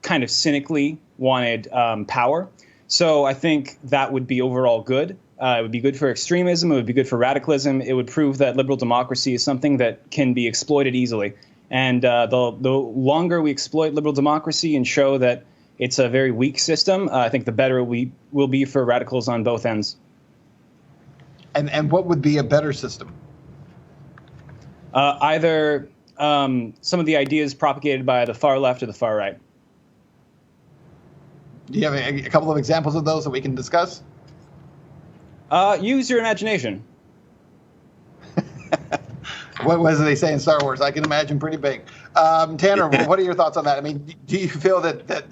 kind of cynically wanted power. So I think that would be overall good. It would be good for extremism. It would be good for radicalism. It would prove that liberal democracy is something that can be exploited easily. And the longer we exploit liberal democracy and show that it's a very weak system, I think the better we will be for radicals on both ends. And what would be a better system? Either some of the ideas propagated by the far left or the far right. Do you have a couple of examples of those that we can discuss? Use your imagination. What do they say in Star Wars? I can imagine pretty big. Tanner, what are your thoughts on that? I mean, do you feel that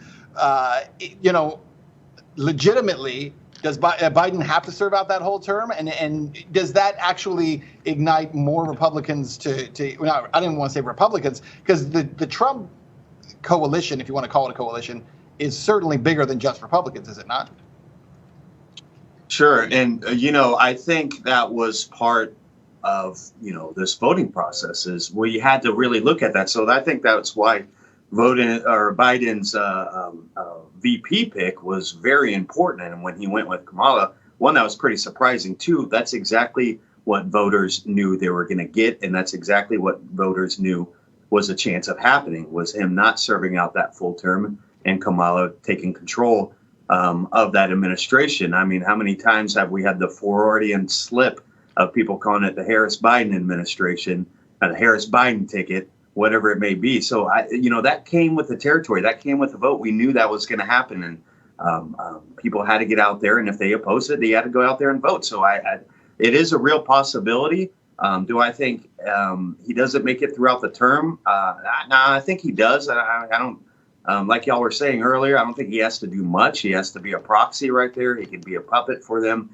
legitimately, does Biden have to serve out that whole term? And does that actually ignite more Republicans to I didn't want to say Republicans, because the Trump coalition, if you want to call it a coalition, is certainly bigger than just Republicans, is it not? Sure. And, I think that was part of, this voting process is we had to really look at that. So I think that's why Biden's VP pick was very important. And when he went with Kamala, one that was pretty surprising, too. That's exactly what voters knew they were going to get. And that's exactly what voters knew was a chance of happening, was him not serving out that full term and Kamala taking control of that administration. I mean, how many times have we had the Freudian slip of people calling it the Harris-Biden administration, the Harris-Biden ticket, whatever it may be? So, that came with the territory. That came with the vote. We knew that was going to happen. And people had to get out there. And if they opposed it, they had to go out there and vote. So it is a real possibility. Do I think he doesn't make it throughout the term? No, I think he does. I don't. Like y'all were saying earlier, I don't think he has to do much. He has to be a proxy right there. He can be a puppet for them.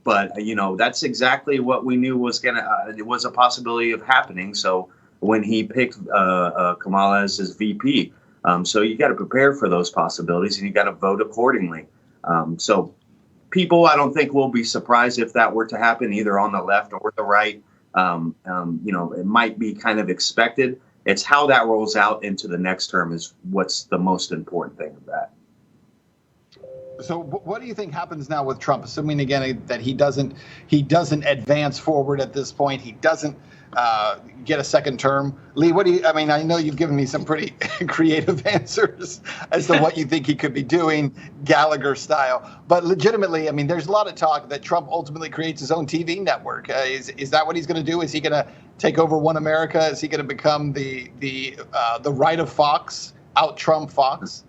But that's exactly what we knew was it was a possibility of happening. So when he picked Kamala as his VP, so you got to prepare for those possibilities and you got to vote accordingly. So people, I don't think will be surprised if that were to happen either on the left or the right. It might be kind of expected. It's how that rolls out into the next term is what's the most important thing of that. So what do you think happens now with Trump, assuming again that he doesn't advance forward at this point, he doesn't get a second term? Lee, I know you've given me some pretty creative answers as to what you think he could be doing, Gallagher style. But legitimately, I mean, there's a lot of talk that Trump ultimately creates his own TV network. Is that what he's going to do? Is he going to take over One America? Is he going to become the right of Fox, out-Trump Fox?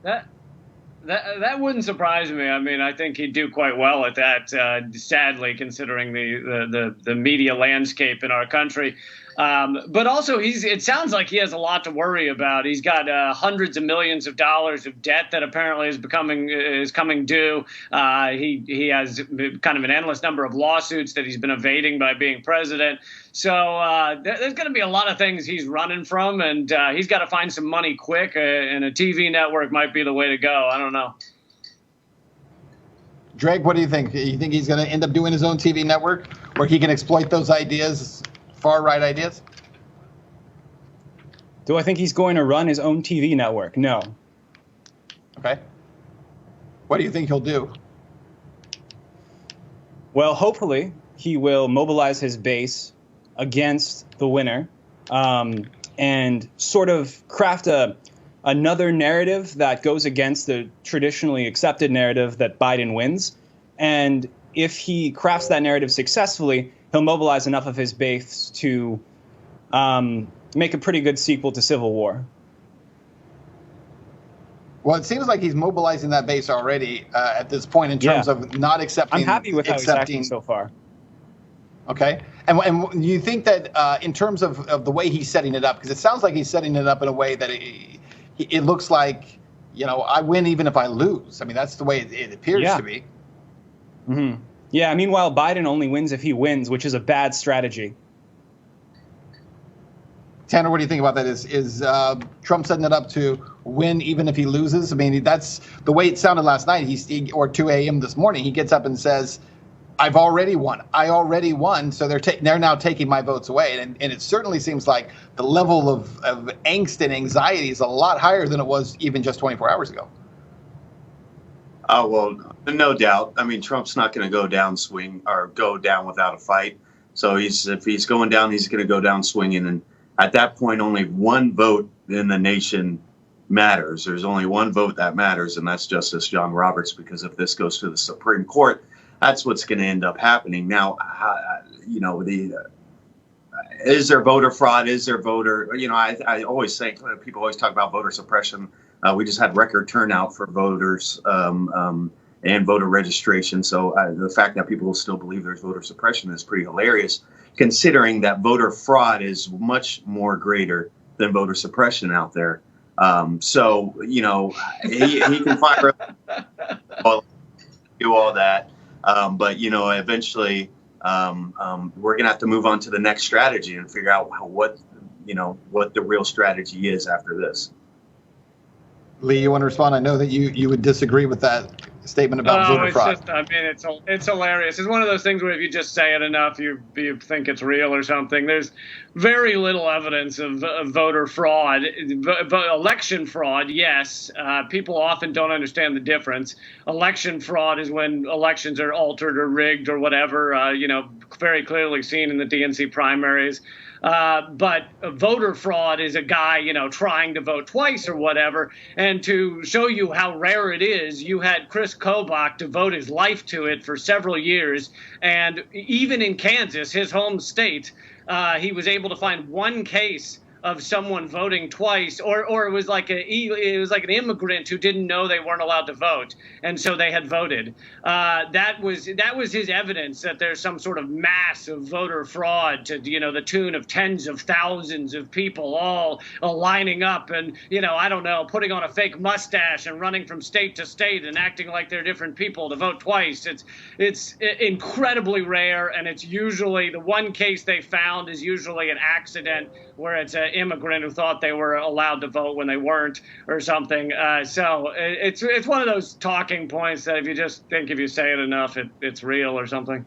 That wouldn't surprise me. I mean, I think he'd do quite well at that, sadly, considering the media landscape in our country. But also, it sounds like he has a lot to worry about. He's got hundreds of millions of dollars of debt that apparently is coming due. He has kind of an endless number of lawsuits that he's been evading by being president. So there's going to be a lot of things he's running from, and he's got to find some money quick, and a TV network might be the way to go. I don't know. Jreg, what do you think? You think he's going to end up doing his own TV network where he can exploit those ideas, far-right ideas? Do I think he's going to run his own TV network? No. Okay. What do you think he'll do? Well, hopefully he will mobilize his base against the winner and sort of craft another narrative that goes against the traditionally accepted narrative that Biden wins. And if he crafts that narrative successfully, he'll mobilize enough of his base to make a pretty good sequel to Civil War. Well, it seems like he's mobilizing that base already at this point in terms of not accepting. I'm happy with how he's acting so far. Okay. And you think that in terms of the way he's setting it up, because it sounds like he's setting it up in a way that it looks like, I win even if I lose. I mean, that's the way it appears to be. Mm-hmm. Yeah, meanwhile, Biden only wins if he wins, which is a bad strategy. Tanner, what do you think about that? Is Trump setting it up to win even if he loses? I mean, that's the way it sounded last night. Or 2 a.m. this morning, he gets up and says, I've already won. I already won, so they're now taking my votes away. And it certainly seems like the level of angst and anxiety is a lot higher than it was even just 24 hours ago. Oh, well, no doubt. I mean, Trump's not going to go down without a fight. So if he's going down, he's going to go down swinging. And at that point, only one vote in the nation matters. There's only one vote that matters, and that's Justice John Roberts, because if this goes to the Supreme Court, that's what's going to end up happening. Now, is there voter fraud? Is there voter? I always think people always talk about voter suppression. We just had record turnout for voters and voter registration. So the fact that people still believe there's voter suppression is pretty hilarious, considering that voter fraud is much more greater than voter suppression out there. So he can fire do all that. But eventually we're going to have to move on to the next strategy and figure out what the real strategy is after this. Lee, you want to respond? I know that you would disagree with that statement about voter fraud. It's hilarious. It's one of those things where if you just say it enough, you think it's real or something. There's very little evidence of voter fraud. Election fraud, yes. People often don't understand the difference. Election fraud is when elections are altered or rigged or whatever, very clearly seen in the DNC primaries. But voter fraud is a guy, trying to vote twice or whatever. And to show you how rare it is, you had Chris Kobach devote his life to it for several years. And even in Kansas, his home state, he was able to find one case of someone voting twice, or it was like an immigrant who didn't know they weren't allowed to vote, and so they had voted. That was his evidence that there's some sort of massive voter fraud to the tune of tens of thousands of people all lining up and I don't know, putting on a fake mustache and running from state to state and acting like they're different people to vote twice. It's incredibly rare, and it's usually the one case they found is usually an accident where it's an immigrant who thought they were allowed to vote when they weren't or something. So it's one of those talking points that if you say it enough, it's real or something.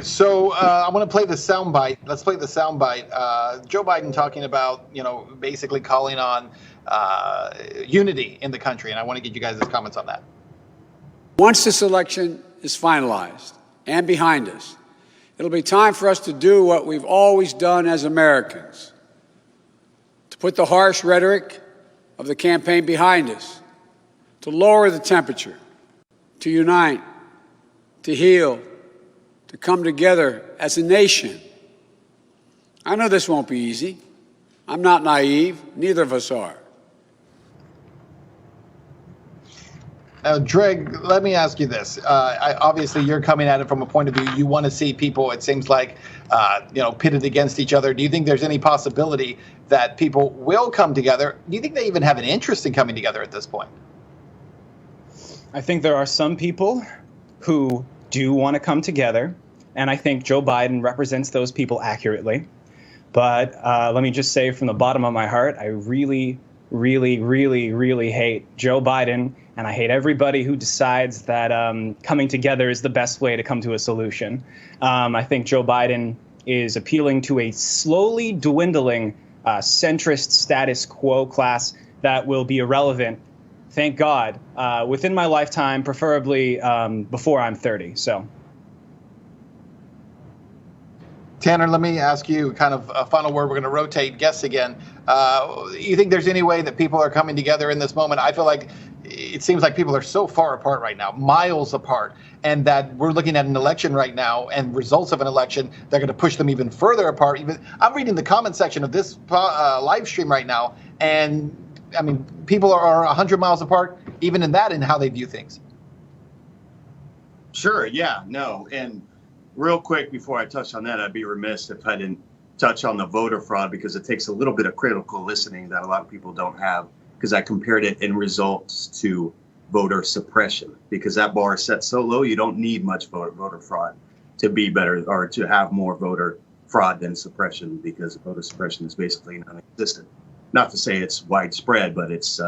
So I want to play the soundbite. Let's play the soundbite. Joe Biden talking about, basically calling on unity in the country. And I want to get you guys' comments on that. Once this election is finalized and behind us, it'll be time for us to do what we've always done as Americans, to put the harsh rhetoric of the campaign behind us, to lower the temperature, to unite, to heal, to come together as a nation. I know this won't be easy. I'm not naive. Neither of us are. Jreg, let me ask you this. Obviously, you're coming at it from a point of view. You want to see people, it seems like, pitted against each other. Do you think there's any possibility that people will come together? Do you think they even have an interest in coming together at this point? I think there are some people who do want to come together, and I think Joe Biden represents those people accurately. But let me just say from the bottom of my heart, I really, really, really, really hate Joe Biden, and I hate everybody who decides that coming together is the best way to come to a solution. I think Joe Biden is appealing to a slowly dwindling centrist status quo class that will be irrelevant, thank God, within my lifetime, preferably before I'm 30. So. Tanner, let me ask you kind of a final word. We're going to rotate guests again. You think there's any way that people are coming together in this moment? I feel like it seems like people are so far apart right now, miles apart, and that we're looking at an election right now and results of an election that are going to push them even further apart. I'm reading the comment section of this live stream right now, and I mean, people are 100 miles apart, even in that, in how they view things. Sure. Yeah. No. And real quick, before I touch on that, I'd be remiss if I didn't touch on the voter fraud, because it takes a little bit of critical listening that a lot of people don't have, because I compared it in results to voter suppression, because that bar is set so low, you don't need much voter fraud to be better or to have more voter fraud than suppression, because voter suppression is basically non-existent. Not to say it's widespread, but it's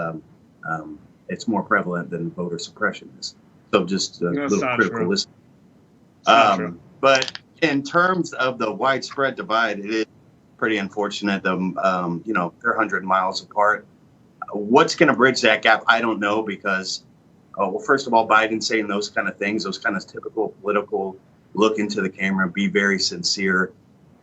more prevalent than voter suppression is. So just a little critical listening. But in terms of the widespread divide, it is pretty unfortunate. They're 100 miles apart. What's going to bridge that gap? I don't know, because, first of all, Biden saying those kind of things, those kind of typical political look into the camera, be very sincere,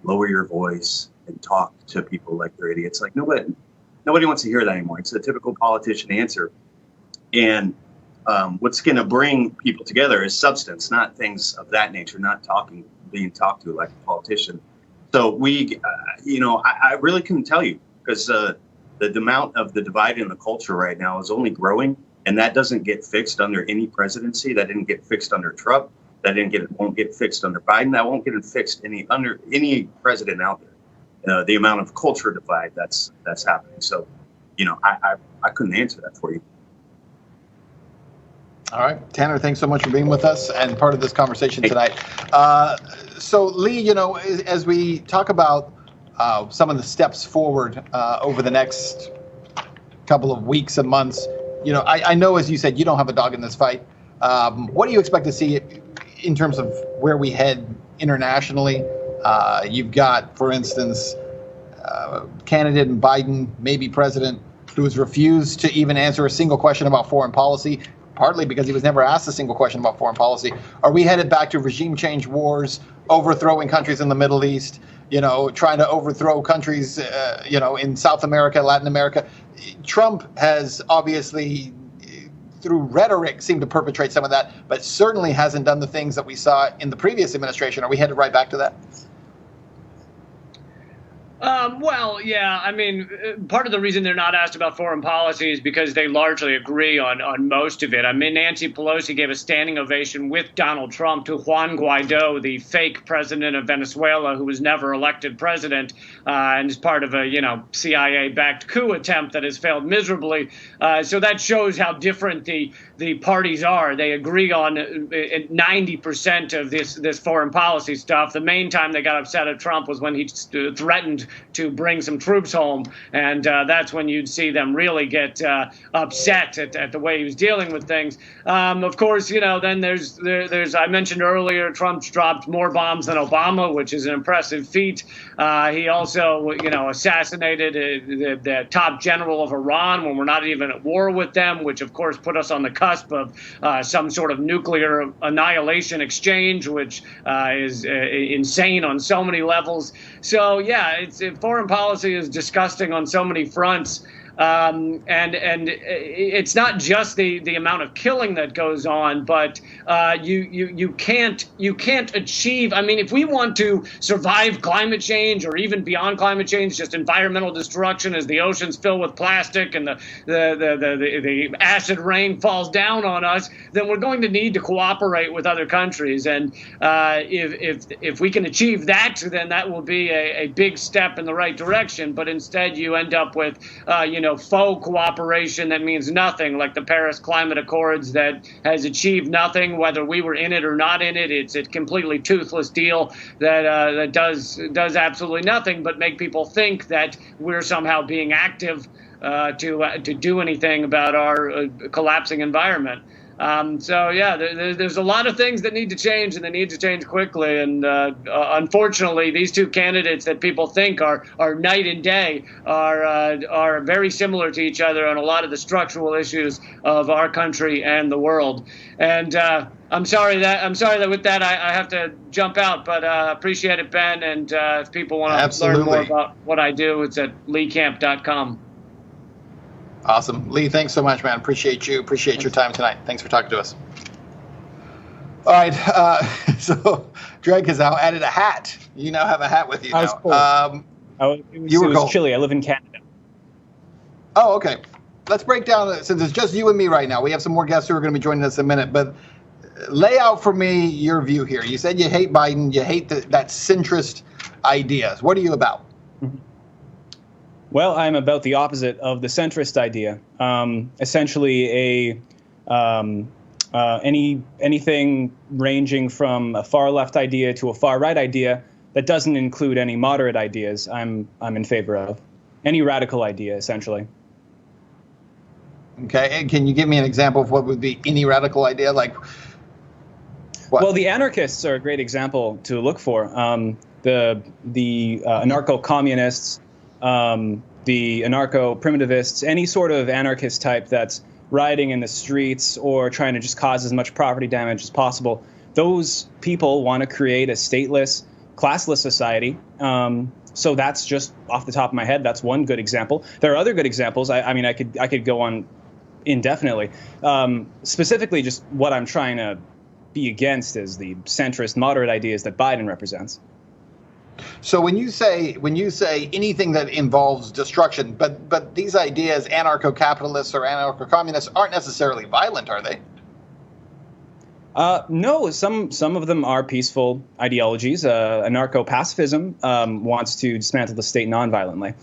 lower your voice, and talk to people like they're idiots. Like nobody wants to hear that anymore. It's a typical politician answer. And what's going to bring people together is substance, not things of that nature, not being talked to like a politician. So I really couldn't tell you, because the amount of the divide in the culture right now is only growing, and that doesn't get fixed under any presidency. That didn't get fixed under Trump. Won't get fixed under Biden. That won't get fixed under any president out there. The amount of culture divide that's happening. So, I couldn't answer that for you. All right, Tanner, thanks so much for being with us and part of this conversation tonight. So, Lee, as we talk about some of the steps forward over the next couple of weeks and months, I know, as you said, you don't have a dog in this fight. What do you expect to see in terms of where we head internationally? You've got, for instance, candidate in Biden, maybe president, who has refused to even answer a single question about foreign policy. partly because he was never asked a single question about foreign policy. Are we headed back to regime change wars, overthrowing countries in the Middle East, trying to overthrow countries, in South America, Latin America? Trump has obviously, through rhetoric, seemed to perpetrate some of that, but certainly hasn't done the things that we saw in the previous administration. Are we headed right back to that? Well, yeah. I mean, part of the reason they're not asked about foreign policy is because they largely agree on most of it. I mean, Nancy Pelosi gave a standing ovation with Donald Trump to Juan Guaido, the fake president of Venezuela, who was never elected president, and is part of a, CIA-backed coup attempt that has failed miserably. So that shows how different the parties are. They agree on 90% of this foreign policy stuff. The main time they got upset at Trump was when he threatened to bring some troops home, and that's when you'd see them really get upset at the way he was dealing with things. Of course, then there's I mentioned earlier, Trump's dropped more bombs than Obama, which is an impressive feat. He also, assassinated the top general of Iran when we're not even at war with them, which of course put us on the cusp of some sort of nuclear annihilation exchange, which is insane on so many levels. So yeah, foreign policy is disgusting on so many fronts. And it's not just the amount of killing that goes on, but you can't achieve. I mean, if we want to survive climate change, or even beyond climate change, just environmental destruction as the oceans fill with plastic and the acid rain falls down on us, then we're going to need to cooperate with other countries. And if we can achieve that, then that will be a big step in the right direction. But instead, you end up with faux cooperation that means nothing, like the Paris Climate Accords that has achieved nothing, whether we were in it or not in it. It's a completely toothless deal that does absolutely nothing but make people think that we're somehow being active to do anything about our collapsing environment. So yeah, there's a lot of things that need to change, and they need to change quickly. And unfortunately, these two candidates that people think are night and day are very similar to each other on a lot of the structural issues of our country and the world. And I'm sorry that with that I have to jump out, but appreciate it, Ben. And if people want to learn more about what I do, it's at leecamp.com. Awesome. Lee, thanks so much, man. Appreciate you. Appreciate your time tonight. Thanks for talking to us. All right. So Jreg has now added a hat. You now have a hat with you now. It was chilly. I live in Canada. Oh, okay. Let's break down, since it's just you and me right now. We have some more guests who are going to be joining us in a minute, but lay out for me your view here. You said you hate Biden. You hate that centrist ideas. What are you about? Mm-hmm. Well, I'm about the opposite of the centrist idea. Essentially, anything ranging from a far left idea to a far right idea that doesn't include any moderate ideas, I'm in favor of. Any radical idea, essentially. Okay, and can you give me an example of what would be any radical idea? Like what? Well, the anarchists are a great example to look for. The anarcho-communists. The anarcho-primitivists, any sort of anarchist type that's rioting in the streets or trying to just cause as much property damage as possible, those people want to create a stateless, classless society. So that's just off the top of my head. That's one good example. There are other good examples. I mean, I could go on indefinitely. Specifically, just what I'm trying to be against is the centrist, moderate ideas that Biden represents. So when you say anything that involves destruction, but these ideas, anarcho-capitalists or anarcho-communists, aren't necessarily violent, are they? No, some of them are peaceful ideologies. Anarcho-pacifism wants to dismantle the state nonviolently.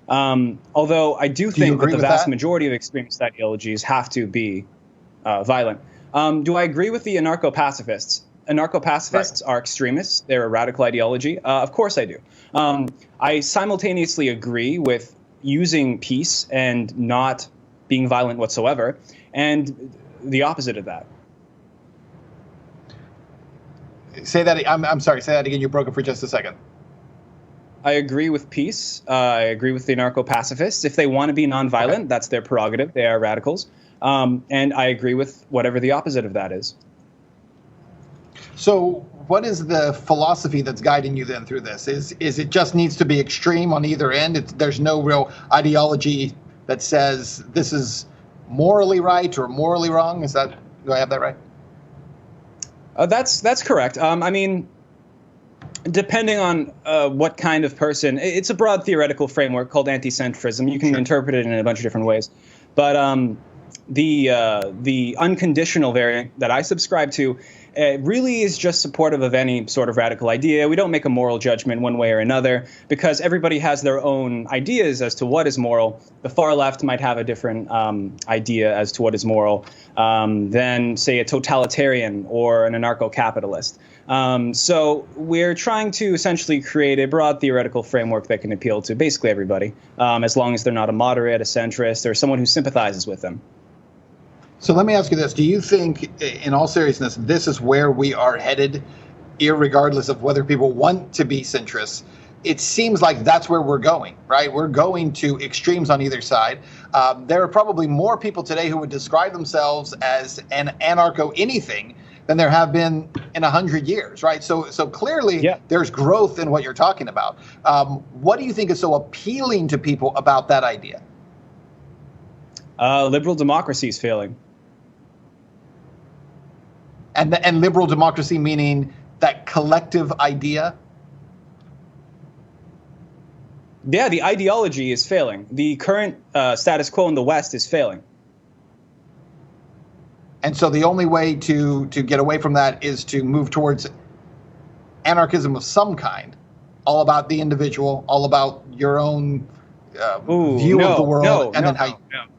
Although I do think that the vast majority of extremist ideologies have to be violent. Do I agree with the anarcho-pacifists? Anarcho-pacifists are extremists. They're a radical ideology. Of course I do. I simultaneously agree with using peace and not being violent whatsoever, and the opposite of that. Say that. I'm sorry. Say that again. You broke it for just a second. I agree with peace. I agree with the anarcho-pacifists. If they want to be nonviolent, that's their prerogative. They are radicals. And I agree with whatever the opposite of that is. So what is the philosophy that's guiding you then through this? Is it just needs to be extreme on either end? There's no real ideology that says this is morally right or morally wrong? Do I have that right? That's correct. I mean, depending on what kind of person, it's a broad theoretical framework called anti-centrism. You can interpret it in a bunch of different ways. But the unconditional variant that I subscribe to really is just supportive of any sort of radical idea. We don't make a moral judgment one way or another because everybody has their own ideas as to what is moral. The far left might have a different idea as to what is moral than, say, a totalitarian or an anarcho-capitalist. So we're trying to essentially create a broad theoretical framework that can appeal to basically everybody, as long as they're not a moderate, a centrist, or someone who sympathizes with them. So let me ask you this. Do you think, in all seriousness, this is where we are headed, irregardless of whether people want to be centrists? It seems like that's where we're going, right? We're going to extremes on either side. There are probably more people today who would describe themselves as an anarcho-anything than there have been in 100 years, right? So clearly there's growth in what you're talking about. What do you think is so appealing to people about that idea? Liberal democracy is failing. And liberal democracy meaning that collective idea? Yeah, the ideology is failing. The current status quo in the West is failing. And so the only way to get away from that is to move towards anarchism of some kind, all about the individual, all about your own view of the world,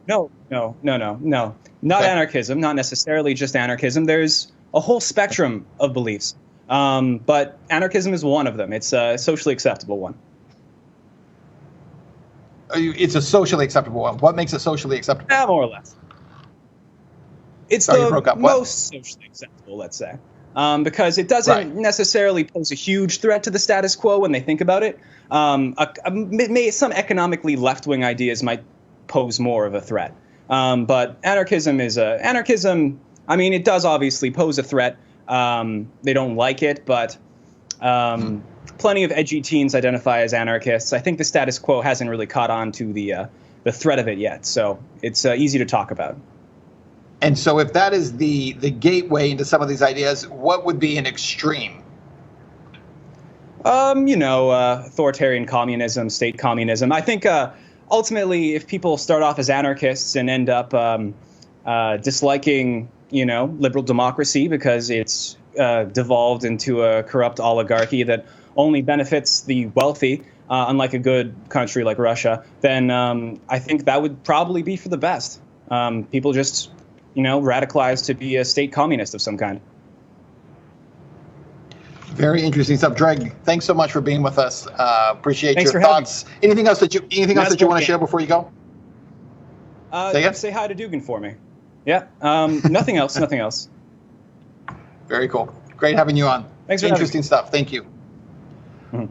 No. Not anarchism, not necessarily just anarchism. There's a whole spectrum of beliefs, but anarchism is one of them. It's a socially acceptable one. It's a socially acceptable one. What makes it socially acceptable? Yeah, more or less. It's the most socially acceptable, let's say, because it doesn't necessarily pose a huge threat to the status quo when they think about it. Some economically left-wing ideas might pose more of a threat. But anarchism is anarchism. I mean, it does obviously pose a threat. They don't like it, but plenty of edgy teens identify as anarchists. I think the status quo hasn't really caught on to the threat of it yet, so it's easy to talk about. And so if that is the gateway into some of these ideas, what would be an extreme? Authoritarian communism, state communism. I think ultimately, if people start off as anarchists and end up disliking, liberal democracy because it's devolved into a corrupt oligarchy that only benefits the wealthy, unlike a good country like Russia, then I think that would probably be for the best. People just, radicalized to be a state communist of some kind. Very interesting stuff. Jreg, thanks so much for being with us. Appreciate Thanks your for thoughts. Anything else that you want to share before you go? Say hi to Dugan for me. Yeah. Nothing else. Nothing else. Very cool. Great having you on. Thanks for interesting stuff. Thank you. Mm-hmm.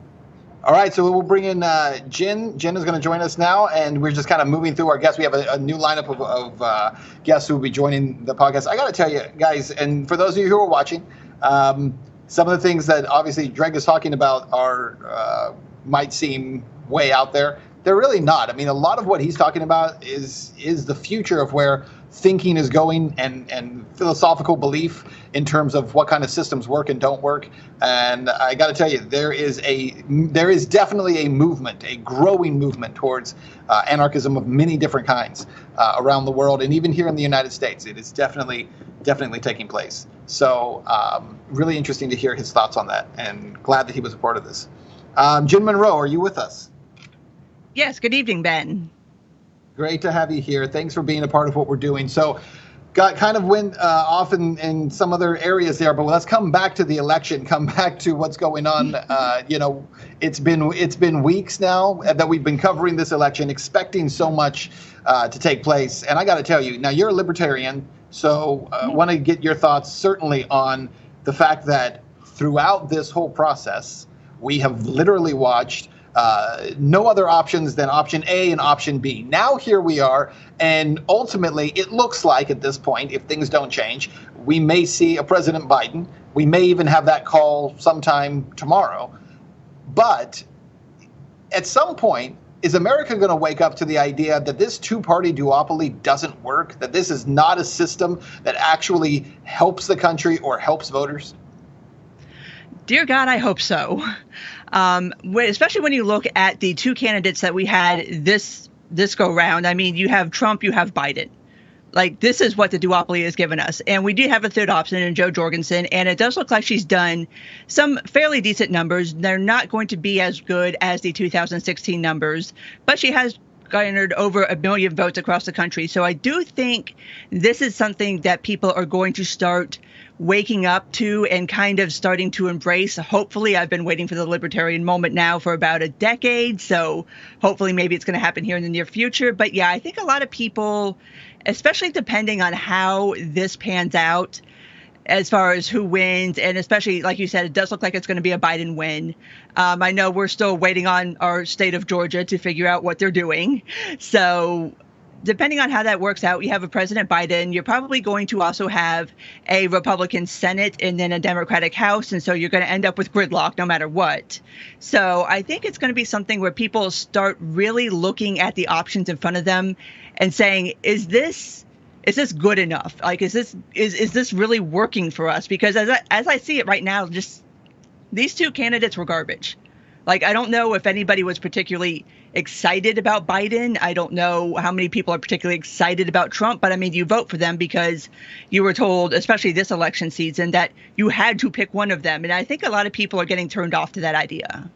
All right, so we'll bring in Jen. Jen is going to join us now, and we're just kind of moving through our guests. We have a new lineup of guests who will be joining the podcast. I got to tell you, guys, and for those of you who are watching, some of the things that obviously Jreg is talking about are might seem way out there. They're really not. I mean, a lot of what he's talking about is the future of where thinking is going and philosophical belief in terms of what kind of systems work and don't work. And I got to tell you, there is definitely a movement, a growing movement towards anarchism of many different kinds around the world, and even here in the United States, it is definitely taking place. So really interesting to hear his thoughts on that, and glad that he was a part of this. Jen Monroe, are you with us? Yes. Good evening, Ben. Great to have you here. Thanks for being a part of what we're doing. So went off in some other areas there, but let's come back to the election, come back to what's going on. It's been weeks now that we've been covering this election, expecting so much to take place. And I got to tell you, now you're a libertarian, so I want to get your thoughts certainly on the fact that throughout this whole process, we have literally watched No other options than option A and option B. Now here we are, and ultimately it looks like at this point, if things don't change, we may see a President Biden. We may even have that call sometime tomorrow. But at some point, is America going to wake up to the idea that this two-party duopoly doesn't work, that this is not a system that actually helps the country or helps voters? Dear God, I hope so. Especially when you look at the two candidates that we had this go round. I mean, you have Trump, you have Biden. Like, this is what the duopoly has given us. And we do have a third option in Jo Jorgensen, and it does look like she's done some fairly decent numbers. They're not going to be as good as the 2016 numbers, but she has garnered over 1 million votes across the country. So I do think this is something that people are going to start waking up to and kind of starting to embrace. Hopefully, I've been waiting for the libertarian moment now for about a decade. So hopefully maybe it's going to happen here in the near future. But yeah, I think a lot of people, especially depending on how this pans out as far as who wins, and especially, like you said, it does look like it's going to be a Biden win. I know we're still waiting on our state of Georgia to figure out what they're doing. So depending on how that works out, you have a President Biden. You're probably going to also have a Republican Senate and then a Democratic House. And so you're going to end up with gridlock no matter what. So I think it's going to be something where people start really looking at the options in front of them and saying, is this good enough? Like, is this really working for us? Because as I see it right now, just these two candidates were garbage. Like, I don't know if anybody was particularly excited about Biden. I don't know how many people are particularly excited about Trump, but I mean, you vote for them because you were told, especially this election season, that you had to pick one of them. And I think a lot of people are getting turned off to that idea.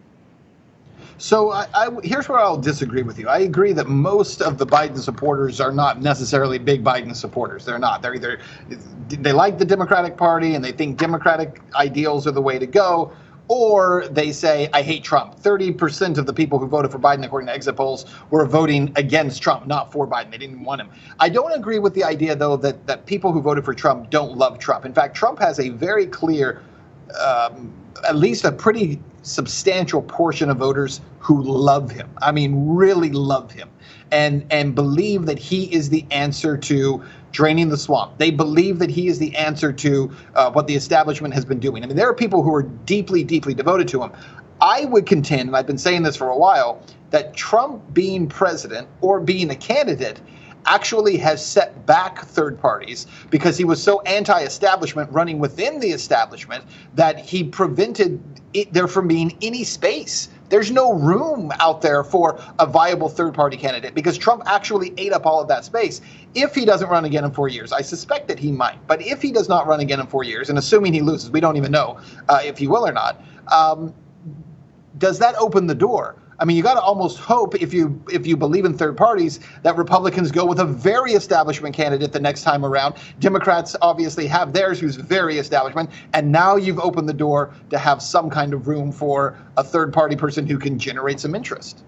So here's where I'll disagree with you. I agree that most of the Biden supporters are not necessarily big Biden supporters. They're not. They're either they like the Democratic Party and they think Democratic ideals are the way to go, or they say, I hate Trump. 30% of the people who voted for Biden, according to exit polls, were voting against Trump, not for Biden. They didn't want him. I don't agree with the idea, though, that people who voted for Trump don't love Trump. In fact, Trump has a very clear, at least a pretty substantial portion of voters who love him. I mean, really love him and believe that he is the answer to draining the swamp. They believe that he is the answer to what the establishment has been doing. I mean, there are people who are deeply, deeply devoted to him. I would contend, and I've been saying this for a while, that Trump being president or being a candidate actually has set back third parties because he was so anti-establishment running within the establishment that he prevented there from being any space. There's no room out there for a viable third-party candidate because Trump actually ate up all of that space. If he doesn't run again in 4 years, I suspect that he might. But if he does not run again in 4 years, and assuming he loses, we don't even know if he will or not, does that open the door? I mean, you got to almost hope, if you believe in third parties, that Republicans go with a very establishment candidate the next time around. Democrats obviously have theirs, who's very establishment, and now you've opened the door to have some kind of room for a third party person who can generate some interest.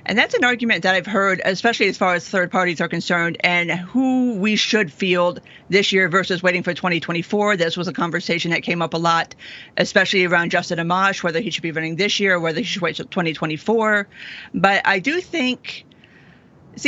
And that's an argument that I've heard, especially as far as third parties are concerned and who we should field this year versus waiting for 2024. This was a conversation that came up a lot, especially around Justin Amash, whether he should be running this year or whether he should wait till 2024. But I do think,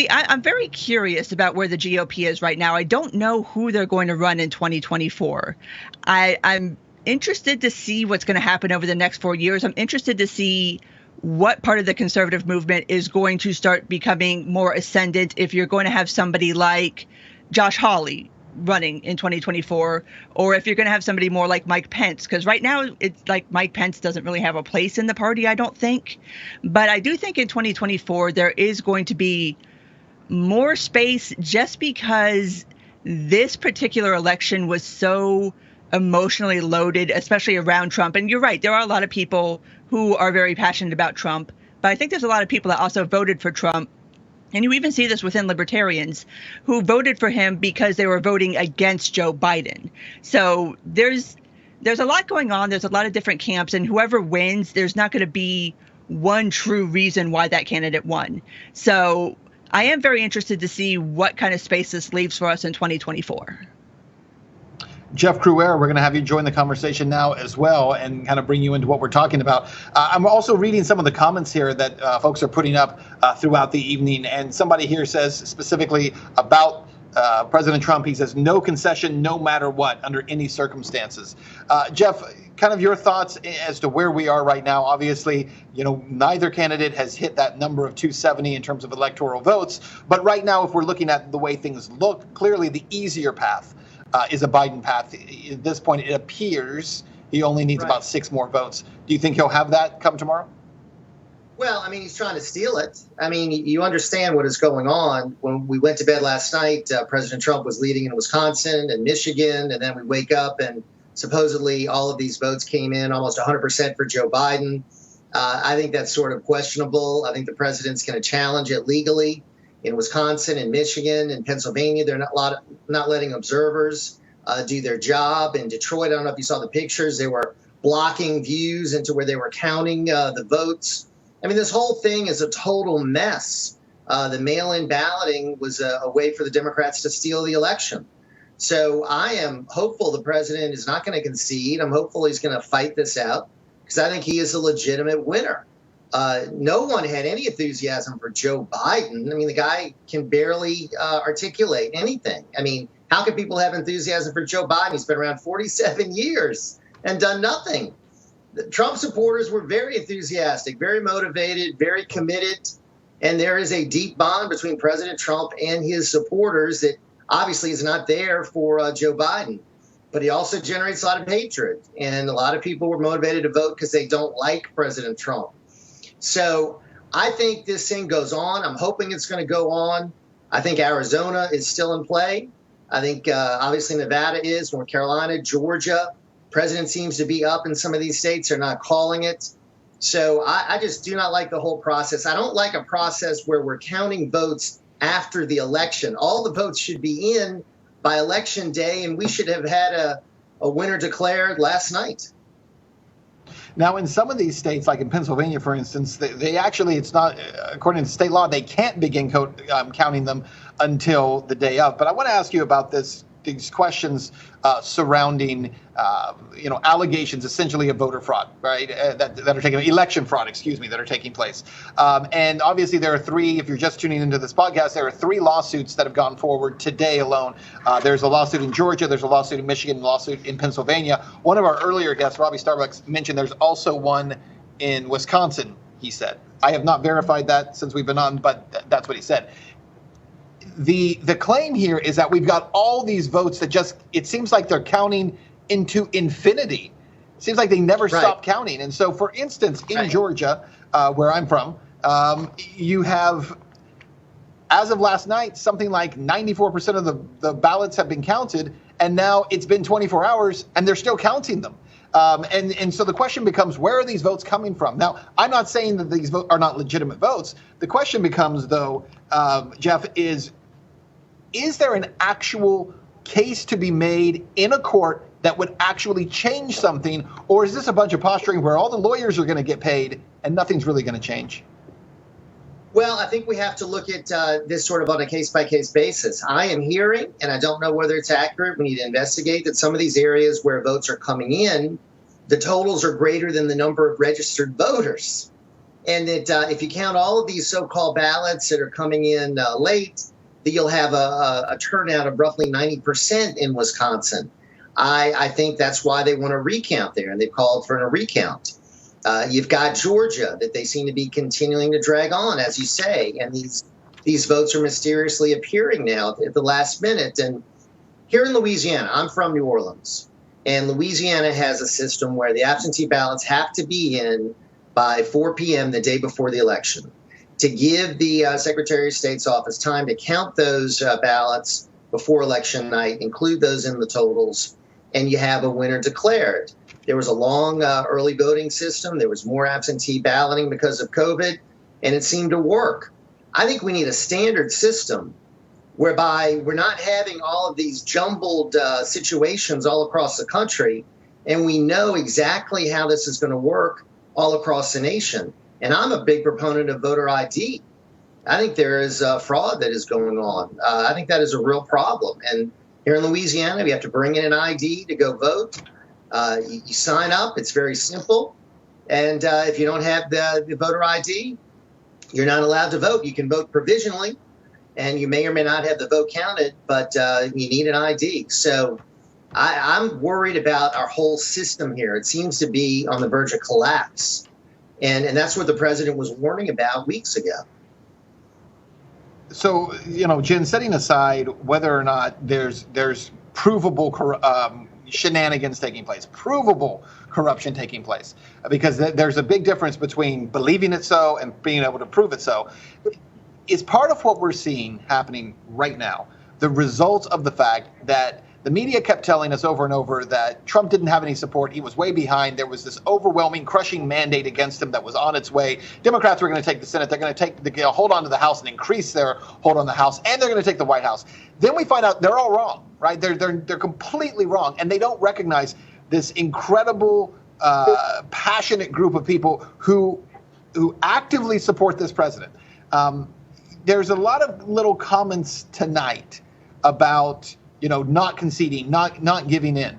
I'm very curious about where the GOP is right now. I don't know who they're going to run in 2024. I'm interested to see what's going to happen over the next 4 years. I'm interested to see what part of the conservative movement is going to start becoming more ascendant if you're going to have somebody like Josh Hawley running in 2024, or if you're going to have somebody more like Mike Pence, because right now it's like Mike Pence doesn't really have a place in the party, I don't think. But I do think in 2024 there is going to be more space just because this particular election was so emotionally loaded, especially around Trump. And you're right, there are a lot of people who are very passionate about Trump, but I think there's a lot of people that also voted for Trump. And you even see this within libertarians who voted for him because they were voting against Joe Biden. So there's a lot going on. There's a lot of different camps, and whoever wins, there's not going to be one true reason why that candidate won. So I am very interested to see what kind of space this leaves for us in 2024. Jeff Cruer, we're going to have you join the conversation now as well and kind of bring you into what we're talking about. I'm also reading some of the comments here that folks are putting up throughout the evening. And somebody here says specifically about President Trump, he says, no concession, no matter what, under any circumstances. Jeff, kind of your thoughts as to where we are right now. Obviously, neither candidate has hit that number of 270 in terms of electoral votes. But right now, if we're looking at the way things look, clearly the easier path is a Biden path. At this point, it appears he only needs about 6 more votes. Do you think he'll have that come tomorrow? Well, I mean, he's trying to steal it. I mean, you understand what is going on. When we went to bed last night, President Trump was leading in Wisconsin and Michigan, and then we wake up and supposedly all of these votes came in, almost 100% for Joe Biden. I think that's sort of questionable. I think the president's going to challenge it legally. In Wisconsin and Michigan and Pennsylvania, they're not letting observers do their job. In Detroit, I don't know if you saw the pictures, they were blocking views into where they were counting the votes. I mean, this whole thing is a total mess. The mail-in balloting was a way for the Democrats to steal the election. So I am hopeful the president is not going to concede. I'm hopeful he's going to fight this out because I think he is a legitimate winner. No one had any enthusiasm for Joe Biden. I mean, the guy can barely articulate anything. I mean, how can people have enthusiasm for Joe Biden? He's been around 47 years and done nothing. The Trump supporters were very enthusiastic, very motivated, very committed. And there is a deep bond between President Trump and his supporters that obviously is not there for Joe Biden. But he also generates a lot of hatred. And a lot of people were motivated to vote because they don't like President Trump. So I think this thing goes on. I'm hoping it's going to go on. I think Arizona is still in play. I think obviously Nevada is, North Carolina, Georgia. President seems to be up in some of these states. They're not calling it. So I just do not like the whole process. I don't like a process where we're counting votes after the election. All the votes should be in by election day, and we should have had a winner declared last night. Now, in some of these states, like in Pennsylvania, for instance, they actually, it's not, according to state law, they can't begin counting them until the day of. But I want to ask you about these questions surrounding, allegations essentially of voter fraud, right? That are taking election fraud, that are taking place. And obviously there are 3, if you're just tuning into this podcast, there are 3 lawsuits that have gone forward today alone. There's a lawsuit in Georgia, there's a lawsuit in Michigan, and a lawsuit in Pennsylvania. One of our earlier guests, Robby Starbuck, mentioned there's also one in Wisconsin, he said. I have not verified that since we've been on, but that's what he said. The claim here is that we've got all these votes that it seems like they're counting into infinity. It seems like they never stop counting. And so, for instance, in Georgia, where I'm from, you have, as of last night, something like 94% of the ballots have been counted. And now it's been 24 hours and they're still counting them. And so the question becomes, where are these votes coming from? Now, I'm not saying that these votes are not legitimate votes. The question becomes, though, Jeff, is there an actual case to be made in a court that would actually change something? Or is this a bunch of posturing where all the lawyers are going to get paid and nothing's really going to change? Well, I think we have to look at this sort of on a case-by-case basis. I am hearing, and I don't know whether it's accurate, we need to investigate, that some of these areas where votes are coming in, the totals are greater than the number of registered voters. And that if you count all of these so-called ballots that are coming in late, that you'll have a turnout of roughly 90% in Wisconsin. I think that's why they want to recount there, and they've called for a recount. You've got Georgia that they seem to be continuing to drag on, as you say, and these votes are mysteriously appearing now at the last minute. And here in Louisiana, I'm from New Orleans, and Louisiana has a system where the absentee ballots have to be in by 4 p.m. the day before the election to give the Secretary of State's office time to count those ballots before election night, include those in the totals, and you have a winner declared. There was a long early voting system. There was more absentee balloting because of COVID, and it seemed to work. I think we need a standard system whereby we're not having all of these jumbled situations all across the country, and we know exactly how this is going to work all across the nation. And I'm a big proponent of voter ID. I think there is fraud that is going on. I think that is a real problem. And Here in Louisiana, we have to bring in an ID to go vote. You sign up. It's very simple. And if you don't have the voter ID, you're not allowed to vote. You can vote provisionally, and you may or may not have the vote counted, but you need an ID. So I'm worried about our whole system here. It seems to be on the verge of collapse. And that's what the president was warning about weeks ago. So, Jen, setting aside whether or not there's provable shenanigans taking place, provable corruption taking place, because there's a big difference between believing it so and being able to prove it so, is part of what we're seeing happening right now the result of the fact that the media kept telling us over and over that Trump didn't have any support. He was way behind. There was this overwhelming, crushing mandate against him that was on its way. Democrats were going to take the Senate. They're going to hold on to the House and increase their hold on the House, and they're going to take the White House. Then we find out they're all wrong, right? They're completely wrong, and they don't recognize this incredible, passionate group of people who actively support this president. There's a lot of little comments tonight about not conceding, not giving in.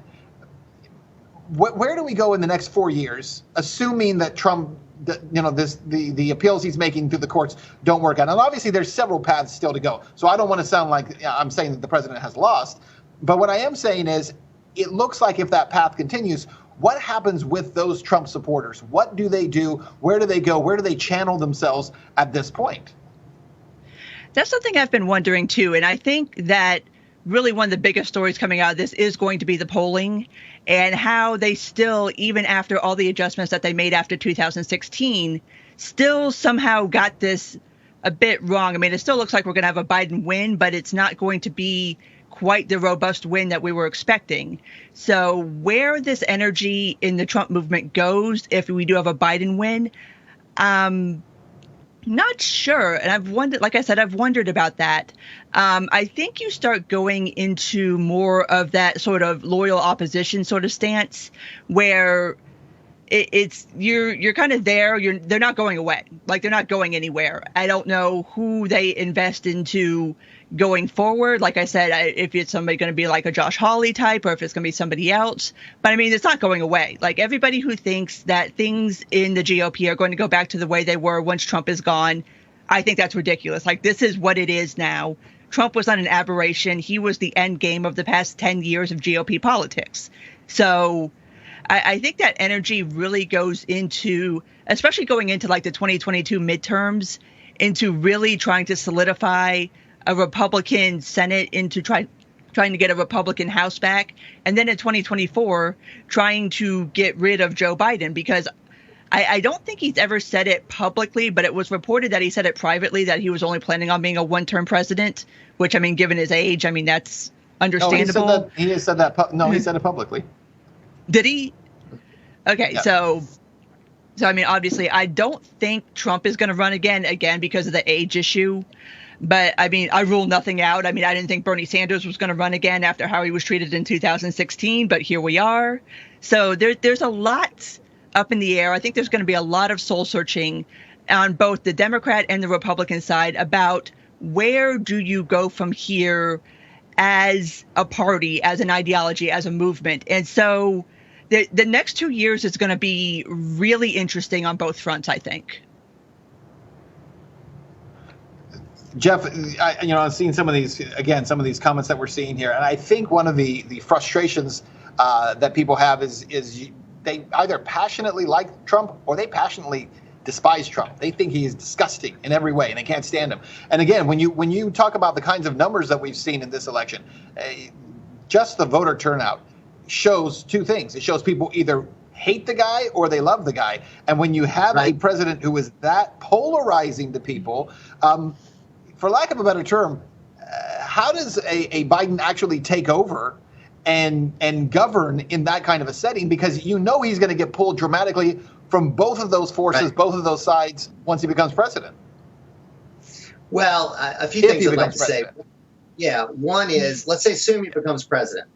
Where do we go in the next 4 years, assuming that Trump, the appeals he's making through the courts don't work out? And obviously, there's several paths still to go. So I don't want to sound like I'm saying that the president has lost. But what I am saying is, it looks like if that path continues, what happens with those Trump supporters? What do they do? Where do they go? Where do they channel themselves at this point? That's something I've been wondering, too. And I think that really one of the biggest stories coming out of this is going to be the polling and how they still, even after all the adjustments that they made after 2016, still somehow got this a bit wrong. I mean, it still looks like we're going to have a Biden win, but it's not going to be quite the robust win that we were expecting. So where this energy in the Trump movement goes, if we do have a Biden win, not sure. And I've wondered about that. I think you start going into more of that sort of loyal opposition sort of stance where you're kind of there. They're not going away. Like, they're not going anywhere. I don't know who they invest into going forward. Like I said, if it's somebody going to be like a Josh Hawley type or if it's going to be somebody else. But I mean, it's not going away. Like, everybody who thinks that things in the GOP are going to go back to the way they were once Trump is gone, I think that's ridiculous. Like, this is what it is now. Trump was not an aberration. He was the end game of the past 10 years of GOP politics. So I think that energy really goes into, especially going into like the 2022 midterms, into really trying to solidify a Republican Senate, into trying to get a Republican House back. And then in 2024, trying to get rid of Joe Biden, because I don't think he's ever said it publicly, but it was reported that he said it privately, that he was only planning on being a one-term president, which, I mean, given his age, I mean, that's understandable. No, he said that. No, he said it publicly. Did he? Okay, yeah. So I mean, obviously, I don't think Trump is going to run again because of the age issue. But I mean, I rule nothing out. I mean, I didn't think Bernie Sanders was going to run again after how he was treated in 2016, but here we are. So there's a lot up in the air. I think there's going to be a lot of soul searching on both the Democrat and the Republican side about where do you go from here as a party, as an ideology, as a movement. And so the next 2 years is going to be really interesting on both fronts, I think. Jeff, I've seen some of these comments that we're seeing here, and I think one of the frustrations that people have is they either passionately like Trump or they passionately despise Trump. They think he is disgusting in every way, and they can't stand him. And again, when you talk about the kinds of numbers that we've seen in this election, just the voter turnout shows two things. It shows people either hate the guy or they love the guy. And when you have a president who is that polarizing to people, for lack of a better term, how does a Biden actually take over and govern in that kind of a setting? Because he's going to get pulled dramatically from both of those forces, both of those sides, once he becomes president. Well, a few things I'd like to say. Yeah, one is, let's assume he becomes president.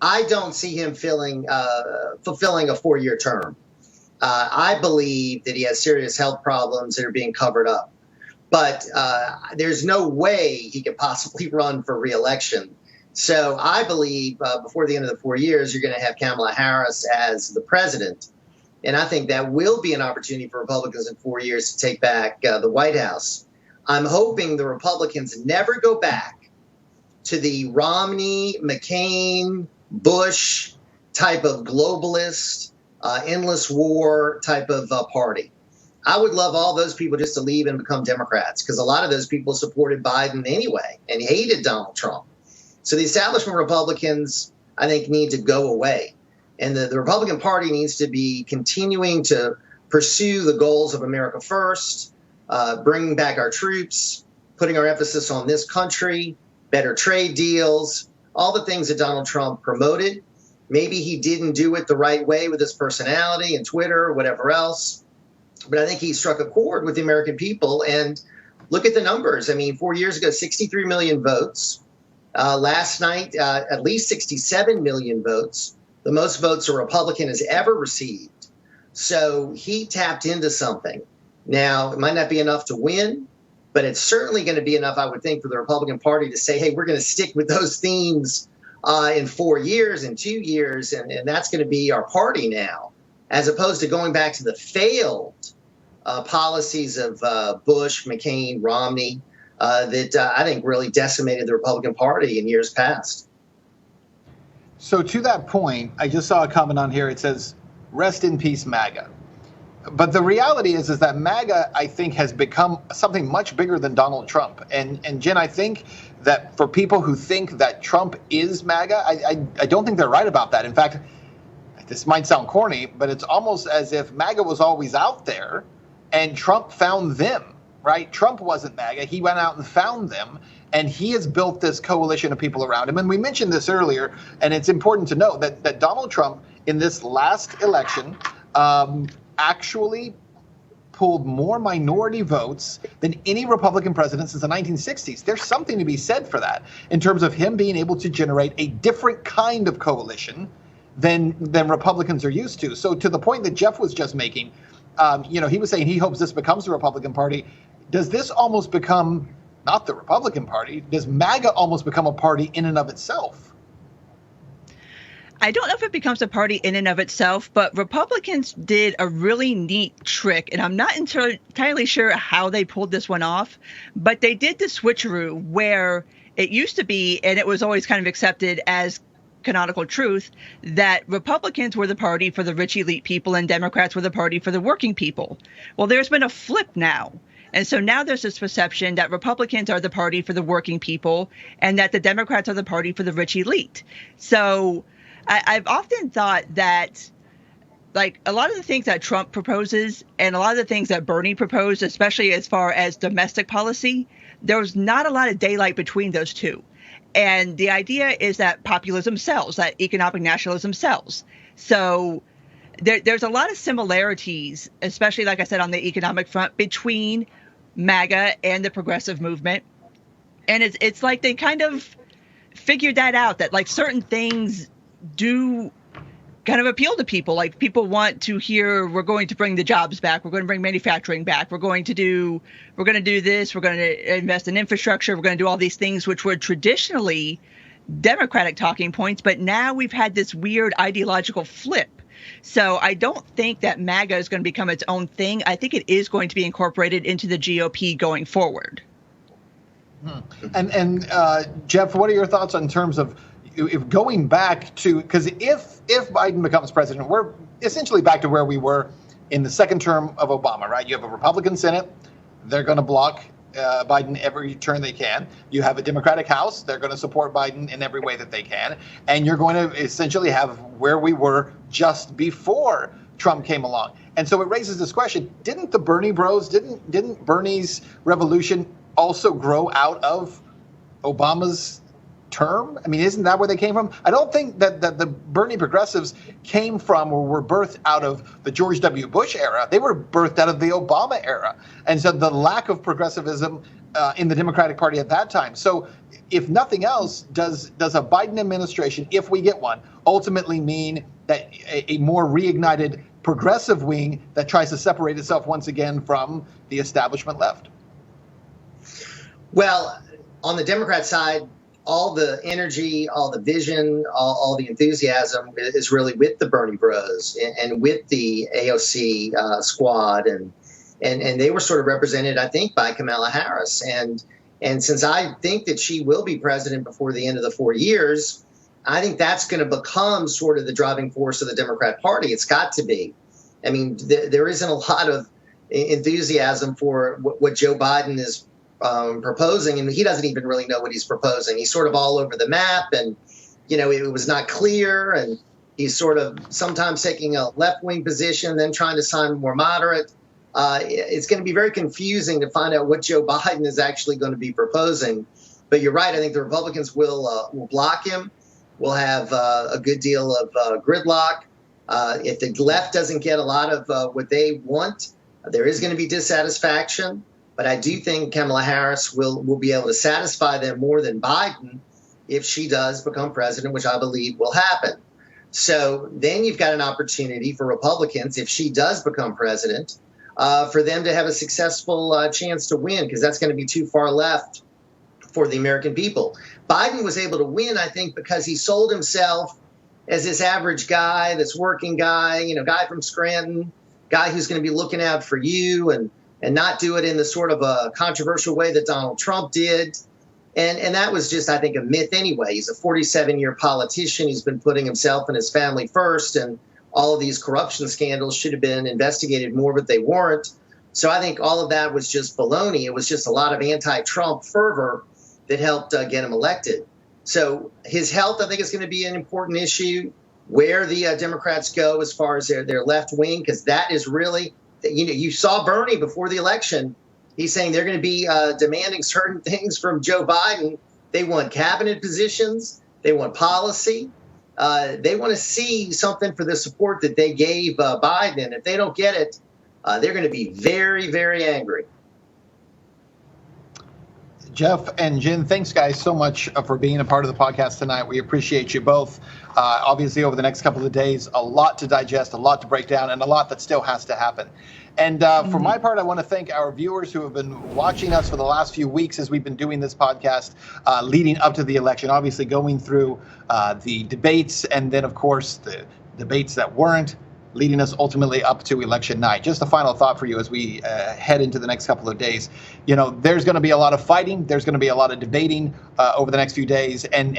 I don't see him fulfilling a 4-year term. I believe that he has serious health problems that are being covered up. But there's no way he could possibly run for re-election. So I believe before the end of the 4 years, you're going to have Kamala Harris as the president. And I think that will be an opportunity for Republicans in 4 years to take back the White House. I'm hoping the Republicans never go back to the Romney, McCain, Bush type of globalist, endless war type of party. I would love all those people just to leave and become Democrats, because a lot of those people supported Biden anyway and hated Donald Trump. So the establishment Republicans, I think, need to go away. And the Republican Party needs to be continuing to pursue the goals of America First, bringing back our troops, putting our emphasis on this country, better trade deals, all the things that Donald Trump promoted. Maybe he didn't do it the right way with his personality and Twitter or whatever else. But I think he struck a chord with the American people. And look at the numbers. I mean, 4 years ago, 63 million votes. Last night, at least 67 million votes. The most votes a Republican has ever received. So he tapped into something. Now, it might not be enough to win, but it's certainly going to be enough, I would think, for the Republican Party to say, hey, we're going to stick with those themes in 4 years, in 2 years, and that's going to be our party now, as opposed to going back to the failed policies of Bush, McCain, Romney, that I think really decimated the Republican Party in years past. So to that point, I just saw a comment on here. It says, rest in peace, MAGA. But the reality is that MAGA, I think, has become something much bigger than Donald Trump. And Jen, I think that for people who think that Trump is MAGA, I don't think they're right about that. In fact, this might sound corny, but it's almost as if MAGA was always out there and Trump found them, right? Trump wasn't MAGA. He went out and found them, and he has built this coalition of people around him. And we mentioned this earlier, and it's important to note that Donald Trump in this last election actually pulled more minority votes than any Republican president since the 1960s. There's something to be said for that in terms of him being able to generate a different kind of coalition than Republicans are used to. So to the point that Jeff was just making, he was saying he hopes this becomes the Republican Party. Does this almost become not the Republican Party? Does MAGA almost become a party in and of itself? I don't know if it becomes a party in and of itself, but Republicans did a really neat trick, and I'm not entirely sure how they pulled this one off, but they did the switcheroo where it used to be, and it was always kind of accepted as canonical truth, that Republicans were the party for the rich elite people and Democrats were the party for the working people. Well, there's been a flip now. And so now there's this perception that Republicans are the party for the working people and that the Democrats are the party for the rich elite. So I've often thought that, like, a lot of the things that Trump proposes and a lot of the things that Bernie proposed, especially as far as domestic policy, there was not a lot of daylight between those two. And the idea is that populism sells, that economic nationalism sells. So there's a lot of similarities, especially, like I said, on the economic front between MAGA and the progressive movement. And it's like they kind of figured that out, that like certain things do kind of appeal to people. Like people want to hear, we're going to bring the jobs back. We're going to bring manufacturing back. We're going to do this. We're going to invest in infrastructure. We're going to do all these things, which were traditionally Democratic talking points. But now we've had this weird ideological flip. So I don't think that MAGA is going to become its own thing. I think it is going to be incorporated into the GOP going forward. And Jeff, what are your thoughts in terms of if going back to, because if Biden becomes president, we're essentially back to where we were in the second term of Obama, right? You have a Republican Senate. They're going to block Biden every turn they can. You have a Democratic House. They're going to support Biden in every way that they can. And you're going to essentially have where we were just before Trump came along. And so it raises this question, didn't the Bernie bros, didn't Bernie's revolution also grow out of Obama's term? I mean, isn't that where they came from? I don't think that the Bernie progressives came from or were birthed out of the George W. Bush era. They were birthed out of the Obama era. And so the lack of progressivism in the Democratic Party at that time. So if nothing else, does a Biden administration, if we get one, ultimately mean that a more reignited progressive wing that tries to separate itself once again from the establishment left? Well, on the Democrat side, all the energy, all the vision, all the enthusiasm is really with the Bernie Bros and with the AOC squad, and they were sort of represented, I think, by Kamala Harris. And since I think that she will be president before the end of the 4 years, I think that's going to become sort of the driving force of the Democrat Party. It's got to be. I mean, there isn't a lot of enthusiasm for what Joe Biden is proposing, and he doesn't even really know what he's proposing. He's sort of all over the map, and it was not clear, and he's sort of sometimes taking a left-wing position, then trying to sound more moderate. It's going to be very confusing to find out what Joe Biden is actually going to be proposing. But you're right. I think the Republicans will block him. We'll have a good deal of gridlock. If the left doesn't get a lot of what they want, there is going to be dissatisfaction. But I do think Kamala Harris will be able to satisfy them more than Biden if she does become president, which I believe will happen. So then you've got an opportunity for Republicans, if she does become president, for them to have a successful chance to win, because that's going to be too far left for the American people. Biden was able to win, I think, because he sold himself as this average guy, this working guy, guy from Scranton, guy who's going to be looking out for you and not do it in the sort of a controversial way that Donald Trump did. And that was just, I think, a myth anyway. He's a 47-year politician. He's been putting himself and his family first, and all of these corruption scandals should have been investigated more, but they weren't. So I think all of that was just baloney. It was just a lot of anti-Trump fervor that helped get him elected. So his health, I think, is going to be an important issue, where the Democrats go as far as their left wing, because that is really, you saw Bernie before the election. He's saying they're going to be demanding certain things from Joe Biden. They want cabinet positions. They want policy. They want to see something for the support that they gave Biden. If they don't get it, they're going to be very, very angry. Jeff and Jen, thanks, guys, so much for being a part of the podcast tonight. We appreciate you both. Obviously, over the next couple of days, a lot to digest, a lot to break down, and a lot that still has to happen. And for my part, I want to thank our viewers who have been watching us for the last few weeks as we've been doing this podcast leading up to the election, obviously going through the debates and then, of course, the debates that weren't, leading us ultimately up to election night. Just a final thought for you as we head into the next couple of days. There's going to be a lot of fighting. There's going to be a lot of debating over the next few days. And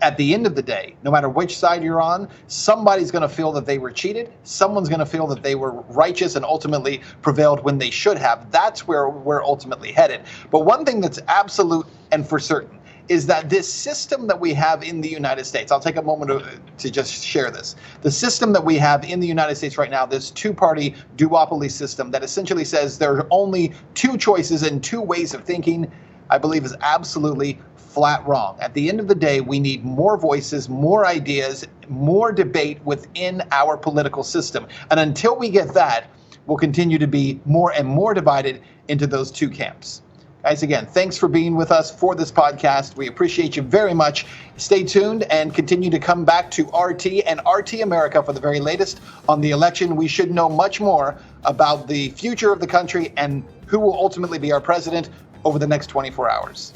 at the end of the day, no matter which side you're on, somebody's going to feel that they were cheated. Someone's going to feel that they were righteous and ultimately prevailed when they should have. That's where we're ultimately headed. But one thing that's absolute and for certain is that this system that we have in the United States, I'll take a moment to just share this. The system that we have in the United States right now, this two-party duopoly system that essentially says there are only two choices and two ways of thinking, I believe is absolutely flat wrong. At the end of the day, we need more voices, more ideas, more debate within our political system. And until we get that, we'll continue to be more and more divided into those two camps. Guys, again, thanks for being with us for this podcast. We appreciate you very much. Stay tuned and continue to come back to RT and RT America for the very latest on the election. We should know much more about the future of the country and who will ultimately be our president over the next 24 hours.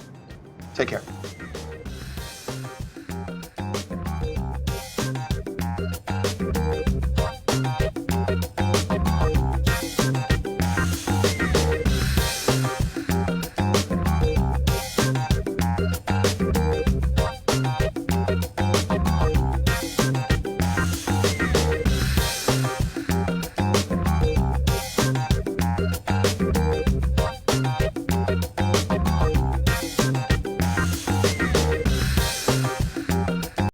Take care.